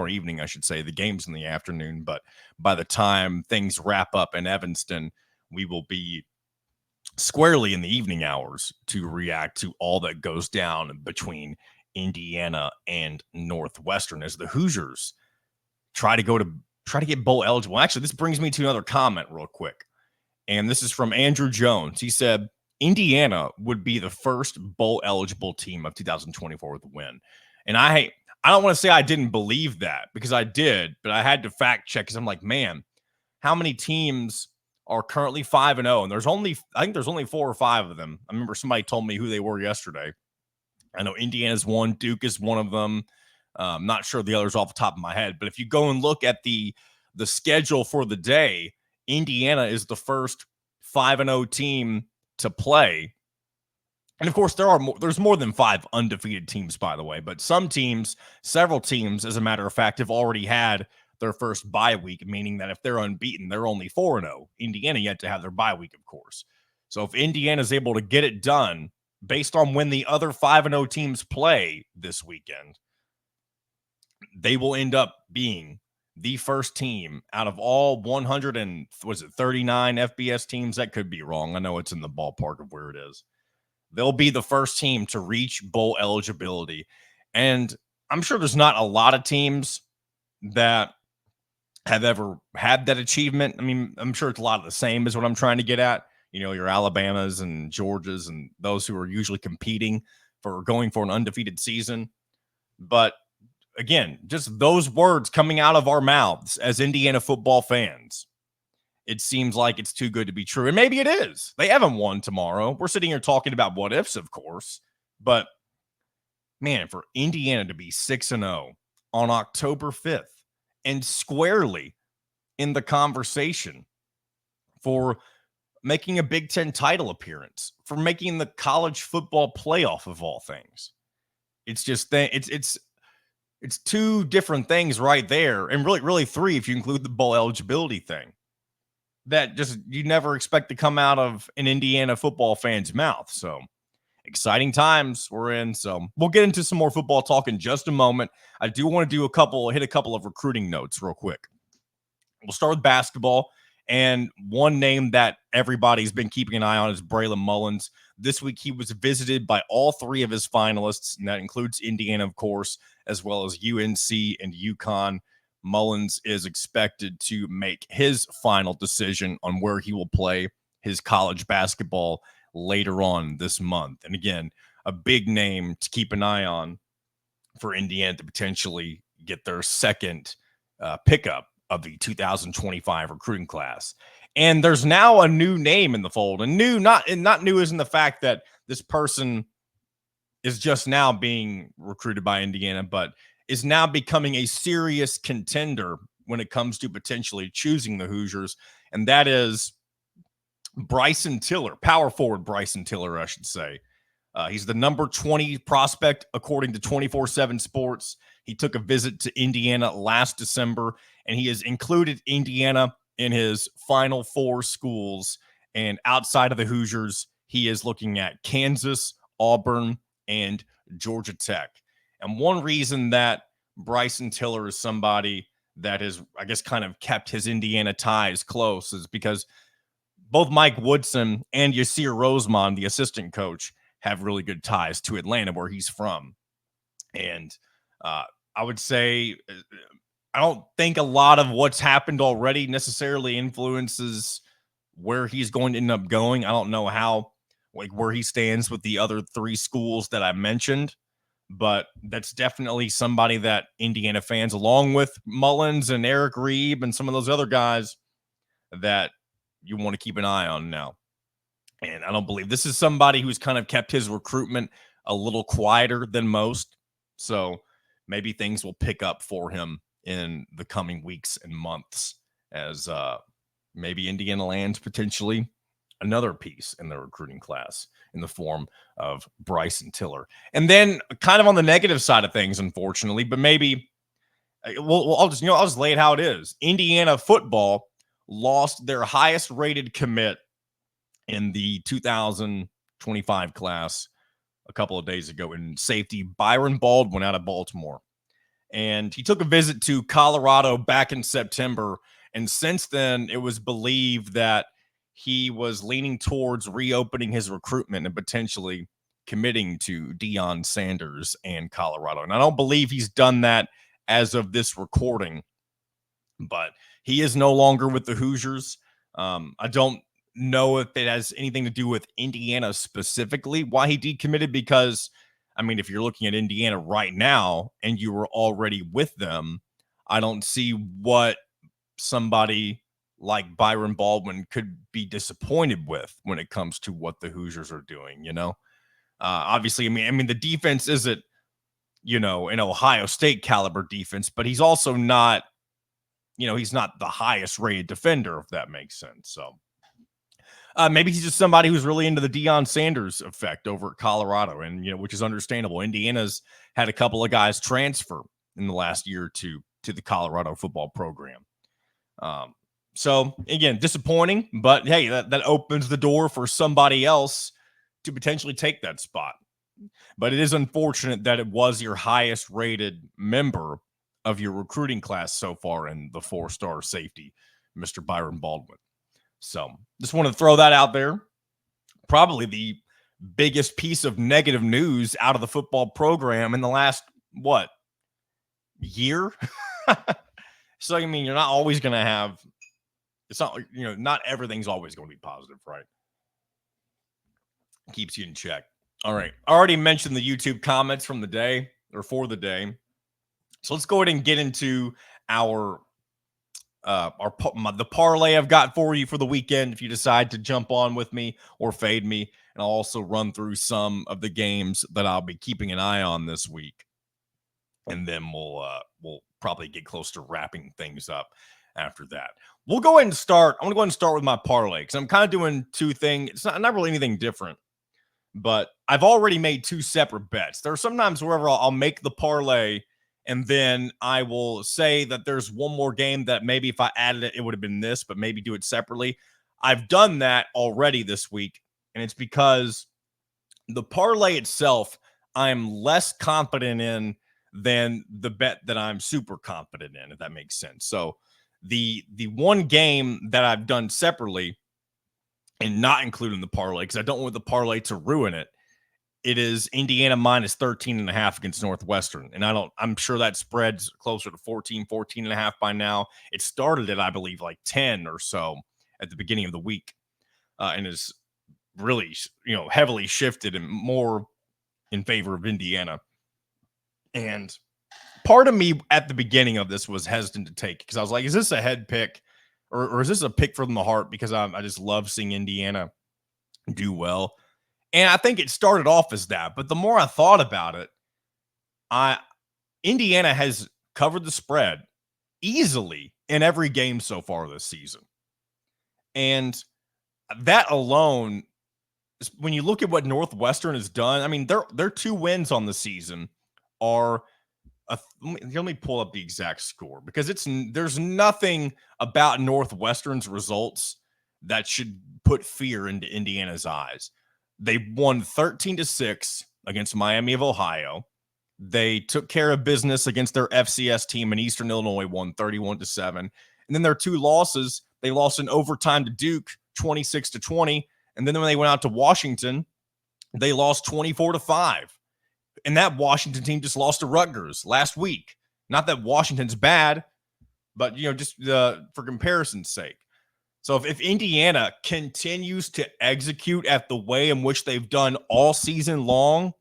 evening, I should say. The game's in the afternoon, but by the time things wrap up in Evanston, we will be squarely in the evening hours to react to all that goes down between Indiana and Northwestern as the Hoosiers try to get bowl eligible. Actually, this brings me to another comment real quick. And this is from Andrew Jones. He said, Indiana would be the first bowl eligible team of 2024 with a win. And I don't want to say I didn't believe that, because I did, but I had to fact check because I'm like, man, how many teams are currently 5-0? And I think there's only 4 or 5 of them. I remember somebody told me who they were yesterday. I know Indiana's one, Duke is one of them. I'm not sure the others off the top of my head, but if you go and look at the schedule for the day, Indiana is the first 5-0 team to play. And of course, there's more than 5 undefeated teams, by the way, but several teams, as a matter of fact, have already had their first bye week, meaning that if they're unbeaten, they're only 4-0. Indiana yet to have their bye week, of course. So if Indiana is able to get it done based on when the other 5-0 teams play this weekend, they will end up being the first team out of all 139 FBS teams. That could be wrong. I know it's in the ballpark of where it is. They'll be the first team to reach bowl eligibility. And I'm sure there's not a lot of teams that have ever had that achievement. I mean, I'm sure it's a lot of the same is what I'm trying to get at. You know, your Alabamas and Georgias and those who are usually competing for going for an undefeated season. But again, just those words coming out of our mouths as Indiana football fans, it seems like it's too good to be true. And maybe it is. They haven't won tomorrow. We're sitting here talking about what ifs, of course. But, man, for Indiana to be 6-0 on October 5th and squarely in the conversation for making a Big Ten title appearance, for making the college football playoff of all things, it's just it's 2 different things right there, and really 3 if you include the bowl eligibility thing, that just you never expect to come out of an Indiana football fan's mouth. So exciting times we're in. So we'll get into some more football talk in just a moment. I do want to hit a couple of recruiting notes real quick. We'll start with basketball. And one name that everybody's been keeping an eye on is Braylon Mullins. This week, he was visited by all 3 of his finalists, and that includes Indiana, of course, as well as UNC and UConn. Mullins is expected to make his final decision on where he will play his college basketball later on this month. And again, a big name to keep an eye on for Indiana to potentially get their second pickup of the 2025 recruiting class. And there's now a new name in the fold, and not new as in the fact that this person is just now being recruited by Indiana, but is now becoming a serious contender when it comes to potentially choosing the Hoosiers. And that is Bryson Tiller, power forward Bryson Tiller, I should say. He's the number 20 prospect, according to 24/7 Sports. He took a visit to Indiana last December, and he has included Indiana in his final 4 schools. And outside of the Hoosiers, he is looking at Kansas, Auburn, and Georgia Tech. And one reason that Bryson Tiller is somebody that has, I guess, kind of kept his Indiana ties close is because both Mike Woodson and Yasir Rosemond, the assistant coach, have really good ties to Atlanta, where he's from. And I would say I don't think a lot of what's happened already necessarily influences where he's going to end up going. I don't know how, like, where he stands with the other three schools that I mentioned, but that's definitely somebody that Indiana fans, along with Mullins and Eric Reeb and some of those other guys, that you want to keep an eye on now. And I don't believe this is somebody who's kind of kept his recruitment a little quieter than most. So maybe things will pick up for him in the coming weeks and months as maybe Indiana lands potentially another piece in the recruiting class in the form of Bryson Tiller. And then kind of on the negative side of things, unfortunately, but maybe I'll just lay it how it is. Indiana football lost their highest rated commit in the 2025 class a couple of days ago in safety Byron Baldwin out of Baltimore. And he took a visit to Colorado back in September. And since then, it was believed that he was leaning towards reopening his recruitment and potentially committing to Deion Sanders and Colorado. And I don't believe he's done that as of this recording, but he is no longer with the Hoosiers. I don't know if it has anything to do with Indiana specifically, why he decommitted, because, I mean, if you're looking at Indiana right now and you were already with them, I don't see what somebody like Byron Baldwin could be disappointed with when it comes to what the Hoosiers are doing, you know? Obviously, I mean, the defense isn't, you know, an Ohio State caliber defense, but he's also not, you know, he's not the highest rated defender, if that makes sense. So maybe he's just somebody who's really into the Deion Sanders effect over at Colorado, and, you know, which is understandable. Indiana's had a couple of guys transfer in the last year or two to the Colorado football program. So again, disappointing, but hey, that opens the door for somebody else to potentially take that spot. But it is unfortunate that it was your highest rated member of your recruiting class so far in the 4-star safety, Mr. Byron Baldwin. So just want to throw that out there. Probably the biggest piece of negative news out of the football program in the last, year? So, I mean, you're not always going to have, it's not, you know, not everything's always going to be positive, right? Keeps you in check. All right. I already mentioned the YouTube comments from the day or for the day. So let's go ahead and get into the parlay I've got for you for the weekend, if you decide to jump on with me or fade me. And I'll also run through some of the games that I'll be keeping an eye on this week. And then we'll probably get close to wrapping things up after that. We'll go ahead and start. I'm going to go ahead and start with my parlay because I'm kind of doing two things. It's not really anything different, but I've already made two separate bets. There are sometimes wherever I'll make the parlay and then I will say that there's one more game that maybe if I added it, it would have been this, but maybe do it separately. I've done that already this week, and it's because the parlay itself, I'm less confident in than the bet that I'm super confident in, if that makes sense. So the one game that I've done separately and not including the parlay, because I don't want the parlay to ruin it, it is Indiana minus 13.5 against Northwestern. And I'm sure that spread's closer to 14.5 by now. It started at, I believe, like 10 or so at the beginning of the week, and is really, you know, heavily shifted and more in favor of Indiana. And part of me at the beginning of this was hesitant to take, because I was like, is this a head pick or is this a pick from the heart? Because I just love seeing Indiana do well. And I think it started off as that, but the more I thought about it, Indiana has covered the spread easily in every game so far this season. And that alone, when you look at what Northwestern has done, I mean, their 2 wins on the season are let me pull up the exact score, because there's nothing about Northwestern's results that should put fear into Indiana's eyes. They won 13-6 against Miami of Ohio. They took care of business against their FCS team in Eastern Illinois, won 31-7. And then their 2 losses, they lost in overtime to Duke 26-20. And then when they went out to Washington, they lost 24-5. And that Washington team just lost to Rutgers last week. Not that Washington's bad, but, just for comparison's sake. So if Indiana continues to execute at the way in which they've done all season long,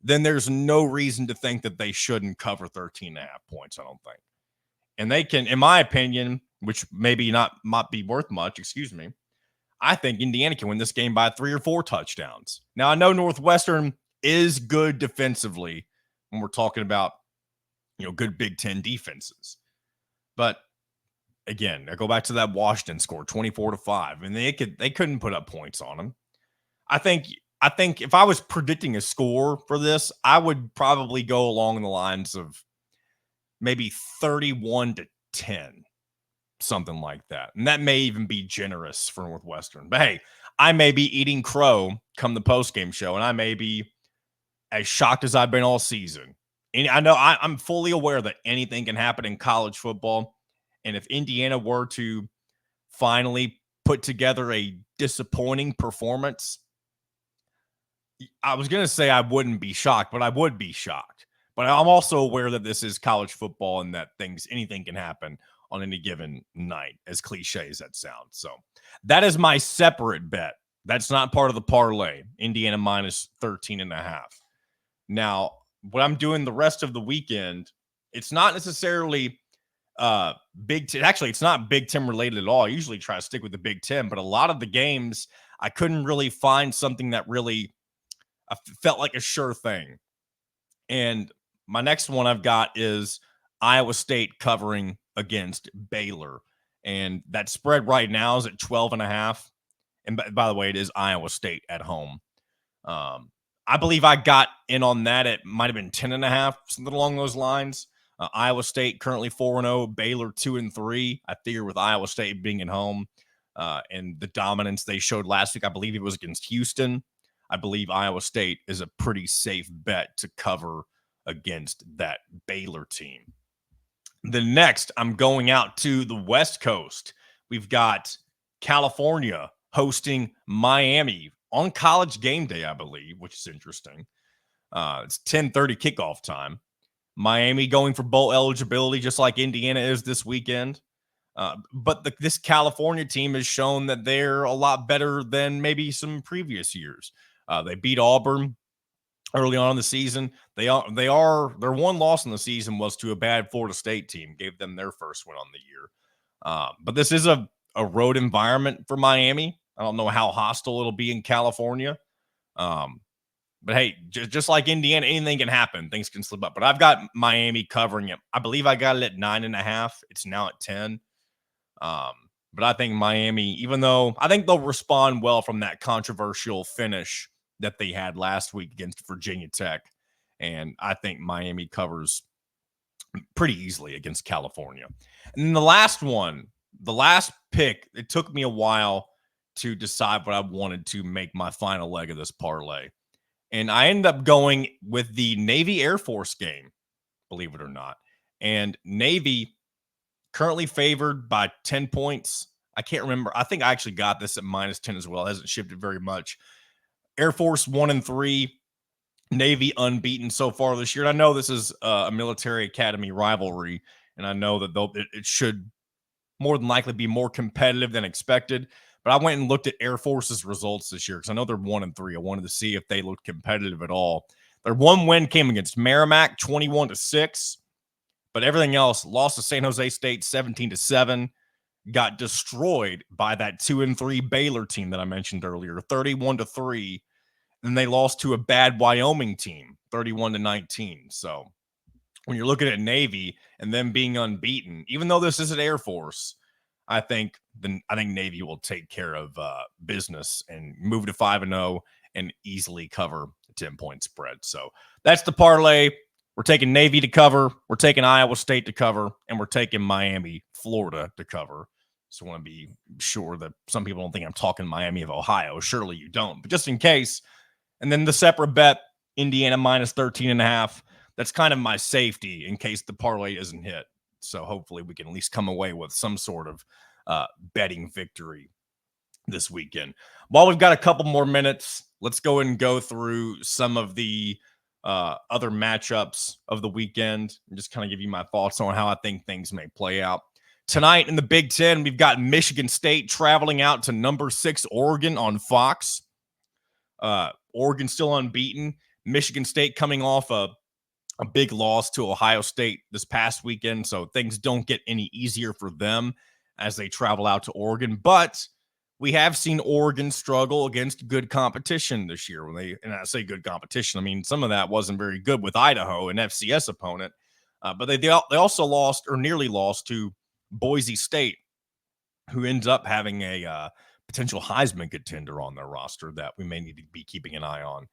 then there's no reason to think that they shouldn't cover 13.5 points, I don't think. And they can, in my opinion, which maybe not might be worth much, I think Indiana can win this game by 3 or 4 touchdowns. Now, I know Northwestern is good defensively when we're talking about, good Big Ten defenses. But again, I go back to that Washington score, 24-5, and they couldn't put up points on them. I think if I was predicting a score for this, I would probably go along the lines of maybe 31-10, something like that. And that may even be generous for Northwestern. But hey, I may be eating crow come the postgame show, and I may be as shocked as I've been all season. And I know I'm fully aware that anything can happen in college football. And if Indiana were to finally put together a disappointing performance, I was going to say I wouldn't be shocked, but I would be shocked. But I'm also aware that this is college football and that anything can happen on any given night, as cliche as that sounds. So that is my separate bet. That's not part of the parlay. Indiana minus 13.5. Now, what I'm doing the rest of the weekend, it's not necessarily Big Ten. Actually, it's not Big Ten related at all. I usually try to stick with the Big Ten, but a lot of the games, I couldn't really find something that really felt like a sure thing. And my next one I've got is Iowa State covering against Baylor. And that spread right now is at 12.5. And by the way, it is Iowa State at home. I believe I got in on that. It might have been 10.5, something along those lines. Iowa State currently 4-0, Baylor 2-3. I figure with Iowa State being at home and the dominance they showed last week, I believe it was against Houston. I believe Iowa State is a pretty safe bet to cover against that Baylor team. The next, I'm going out to the West Coast. We've got California hosting Miami on College game day, I believe, which is interesting. It's 10:30 kickoff time. Miami going for bowl eligibility, just like Indiana is this weekend. But this California team has shown that they're a lot better than maybe some previous years. They beat Auburn early on in the season. Their one loss in the season was to a bad Florida State team, gave them their first win on the year. But this is a road environment for Miami. I don't know how hostile it'll be in California. But hey, just like Indiana, anything can happen. Things can slip up. But I've got Miami covering it. I believe I got it at 9.5. It's now at 10. But I think Miami, even though I think they'll respond well from that controversial finish that they had last week against Virginia Tech. And I think Miami covers pretty easily against California. And then the last pick, it took me a while to decide what I wanted to make my final leg of this parlay. And I ended up going with the Navy Air Force game, believe it or not. And Navy currently favored by 10 points. I can't remember. I think I actually got this at minus 10 as well. It hasn't shifted very much. Air Force 1-3, Navy unbeaten so far this year. And I know this is a military academy rivalry, and I know that it should more than likely be more competitive than expected. But I went and looked at Air Force's results this year because I know they're 1-3. I wanted to see if they looked competitive at all. Their one win came against Merrimack, 21-6. But everything else, lost to San Jose State 17-7, got destroyed by that 2-3 Baylor team that I mentioned earlier, 31-3. And they lost to a bad Wyoming team, 31-19. So when you're looking at Navy and them being unbeaten, even though this is an Air Force, I think Navy will take care of business and move to 5-0 and easily cover a 10-point spread. So that's the parlay. We're taking Navy to cover. We're taking Iowa State to cover. And we're taking Miami, Florida to cover. So I want to be sure that some people don't think I'm talking Miami of Ohio. Surely you don't. But just in case. And then the separate bet, Indiana minus 13.5. That's kind of my safety in case the parlay isn't hit. So hopefully we can at least come away with some sort of betting victory this weekend. While we've got a couple more minutes, let's go and go through some of the other matchups of the weekend and just kind of give you my thoughts on how I think things may play out. Tonight in the Big Ten, we've got Michigan State traveling out to number 6 Oregon on Fox. Oregon still unbeaten. Michigan State coming off a big loss to Ohio State this past weekend, so things don't get any easier for them as they travel out to Oregon. But we have seen Oregon struggle against good competition this year. And I say good competition, I mean some of that wasn't very good with Idaho, an FCS opponent, but they also lost or nearly lost to Boise State, who ends up having a potential Heisman contender on their roster that we may need to be keeping an eye on.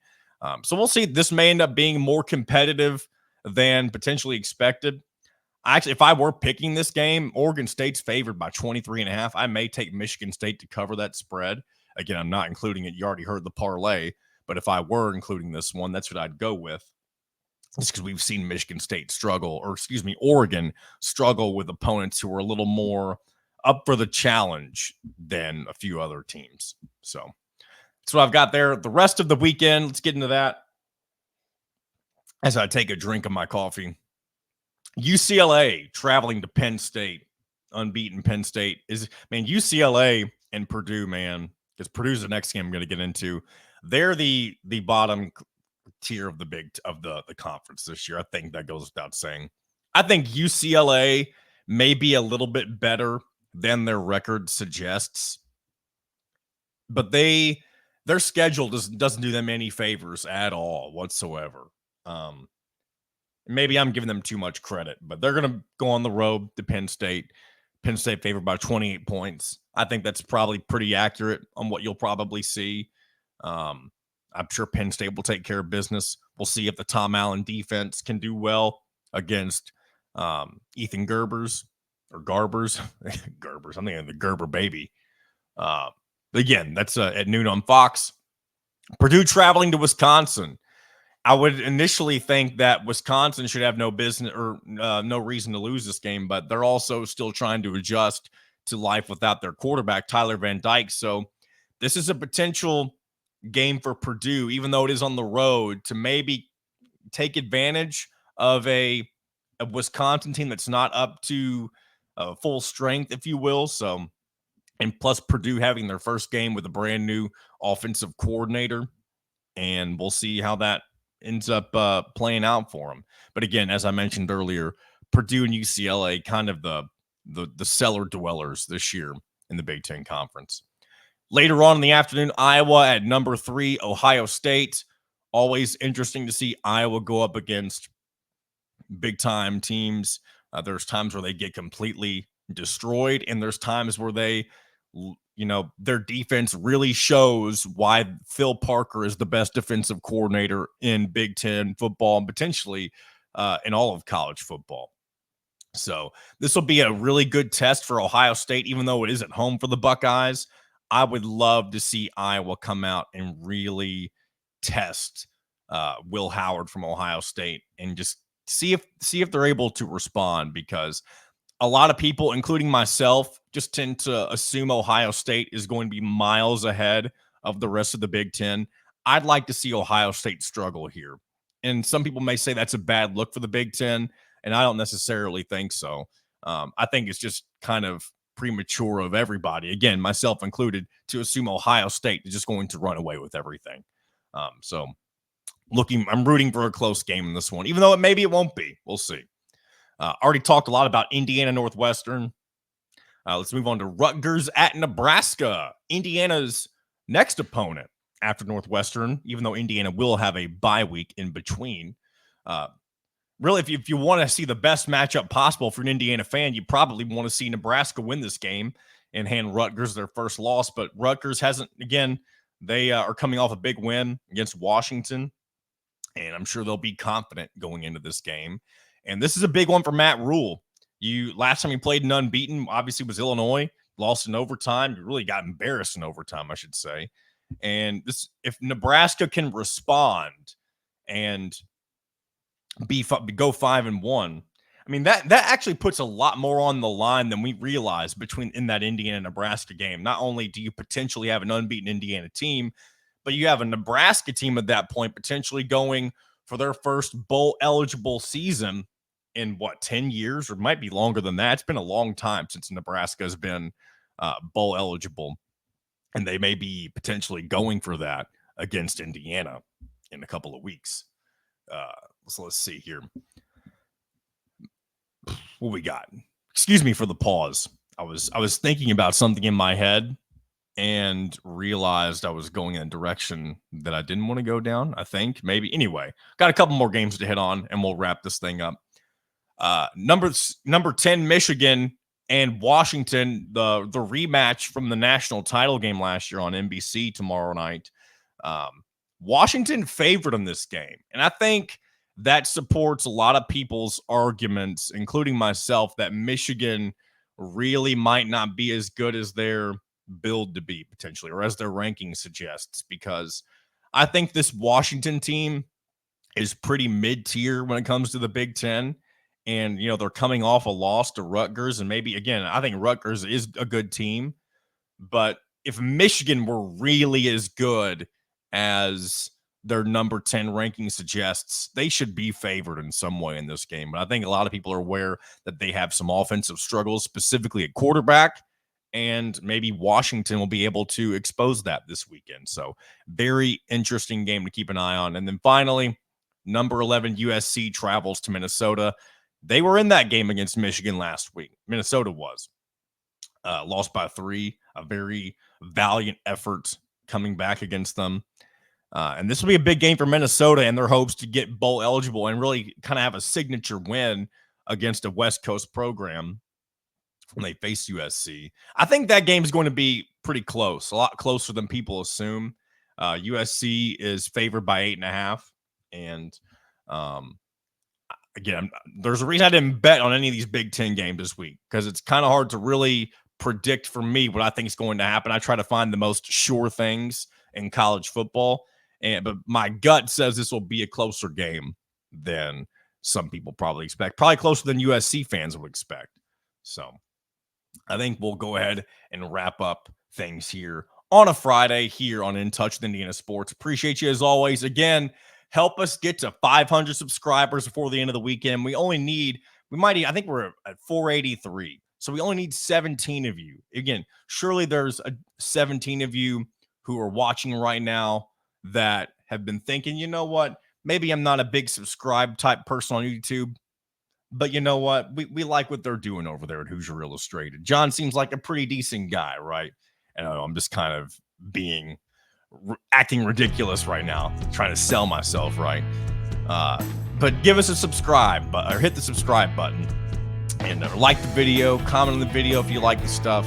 So we'll see. This may end up being more competitive than potentially expected. Actually, if I were picking this game, Oregon State's favored by 23.5. I may take Michigan State to cover that spread. Again, I'm not including it. You already heard the parlay, but if I were including this one, that's what I'd go with. Just because we've seen Oregon struggle with opponents who are a little more up for the challenge than a few other teams. So that's what I've got there. The rest of the weekend, let's get into that as I take a drink of my coffee. UCLA traveling to Penn State, unbeaten Penn State. UCLA and Purdue, man, because Purdue's the next game I'm going to get into. They're the bottom tier of the conference this year. I think that goes without saying. I think UCLA may be a little bit better than their record suggests, but their schedule doesn't do them any favors at all whatsoever. Maybe I'm giving them too much credit, but they're going to go on the road to Penn State. Penn State favored by 28 points. I think that's probably pretty accurate on what you'll probably see. I'm sure Penn State will take care of business. We'll see if the Tom Allen defense can do well against Ethan Garbers. Garbers. I'm thinking of the Gerber baby. Again, that's at noon on Fox. Purdue traveling to Wisconsin. I would initially think that Wisconsin should have no business or no reason to lose this game, but they're also still trying to adjust to life without their quarterback, Tyler Van Dyke. So this is a potential game for Purdue, even though it is on the road, to maybe take advantage of a Wisconsin team that's not up to full strength, if you will. So, and plus Purdue having their first game with a brand new offensive coordinator, and we'll see how that ends up playing out for them. But again, as I mentioned earlier, Purdue and UCLA kind of the cellar dwellers this year in the Big Ten Conference. Later on in the afternoon, Iowa at number 3, Ohio State. Always interesting to see Iowa go up against big-time teams. There's times where they get completely destroyed, and there's times where their defense really shows why Phil Parker is the best defensive coordinator in Big Ten football and potentially in all of college football. So this will be a really good test for Ohio State, even though it is at home for the Buckeyes. I would love to see Iowa come out and really test Will Howard from Ohio State and just see if they're able to respond, because a lot of people, including myself, just tend to assume Ohio State is going to be miles ahead of the rest of the Big Ten. I'd like to see Ohio State struggle here. And some people may say that's a bad look for the Big Ten, and I don't necessarily think so. I think it's just kind of premature of everybody, again, myself included, to assume Ohio State is just going to run away with everything. So I'm rooting for a close game in this one, even though maybe it won't be. We'll see. Already talked a lot about Indiana Northwestern. Let's move on to Rutgers at Nebraska. Indiana's next opponent after Northwestern, even though Indiana will have a bye week in between. Really, if you want to see the best matchup possible for an Indiana fan, you probably want to see Nebraska win this game and hand Rutgers their first loss. But Rutgers hasn't, again, they are coming off a big win against Washington, and I'm sure they'll be confident going into this game. And this is a big one for Matt Rule. Last time he played an unbeaten, obviously, was Illinois, lost in overtime. You really got embarrassed in overtime, I should say. And if Nebraska can respond and go 5-1, I mean, that actually puts a lot more on the line than we realize in that Indiana-Nebraska game. Not only do you potentially have an unbeaten Indiana team, but you have a Nebraska team at that point potentially going for their first bowl-eligible season in, 10 years? Or it might be longer than that. It's been a long time since Nebraska has been bowl-eligible, and they may be potentially going for that against Indiana in a couple of weeks. So let's see here. What we got? Excuse me for the pause. I was thinking about something in my head and realized I was going in a direction that I didn't want to go down. I think maybe. Anyway, got a couple more games to hit on, and we'll wrap this thing up. Number 10 Michigan and Washington, the rematch from the national title game last year on NBC tomorrow night. Washington favored in this game, and I think that supports a lot of people's arguments, including myself, that Michigan really might not be as good as their build to be potentially, or as their ranking suggests, because I think this Washington team is pretty mid-tier when it comes to the Big Ten. And, they're coming off a loss to Rutgers. And maybe, again, I think Rutgers is a good team. But if Michigan were really as good as their number 10 ranking suggests, they should be favored in some way in this game. But I think a lot of people are aware that they have some offensive struggles, specifically at quarterback, and maybe Washington will be able to expose that this weekend. So very interesting game to keep an eye on. And then finally, number 11 USC travels to Minnesota. They were in that game against Michigan last week. Minnesota was lost by 3, a very valiant effort coming back against them. And this will be a big game for Minnesota and their hopes to get bowl eligible and really kind of have a signature win against a West Coast program when they face USC. I think that game is going to be pretty close, a lot closer than people assume. USC is favored by 8.5. And again, there's a reason I didn't bet on any of these Big Ten games this week, because it's kind of hard to really predict for me what I think is going to happen. I try to find the most sure things in college football. But my gut says this will be a closer game than some people probably expect. Probably closer than USC fans would expect. So I think we'll go ahead and wrap up things here on a Friday here on In Touch with Indiana Sports. Appreciate you as always. Again, help us get to 500 subscribers before the end of the weekend. I think we're at 483. So we only need 17 of you. Again, surely there's 17 of you who are watching right now that have been thinking, you know what, maybe I'm not a big subscribe type person on YouTube, but you know what, we like what they're doing over there at Hoosier Illustrated. John seems like a pretty decent guy, right? And I'm just kind of acting ridiculous right now, trying to sell myself, right? But give us a subscribe, or hit the subscribe button, and like the video, comment on the video if you like the stuff,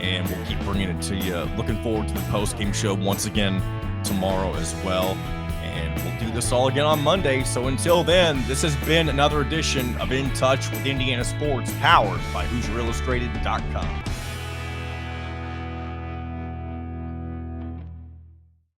and we'll keep bringing it to you. Looking forward to the post-game show once again tomorrow as well, and we'll do this all again on Monday. So until then, this has been another edition of In Touch with Indiana Sports, powered by HoosierIllustrated.com.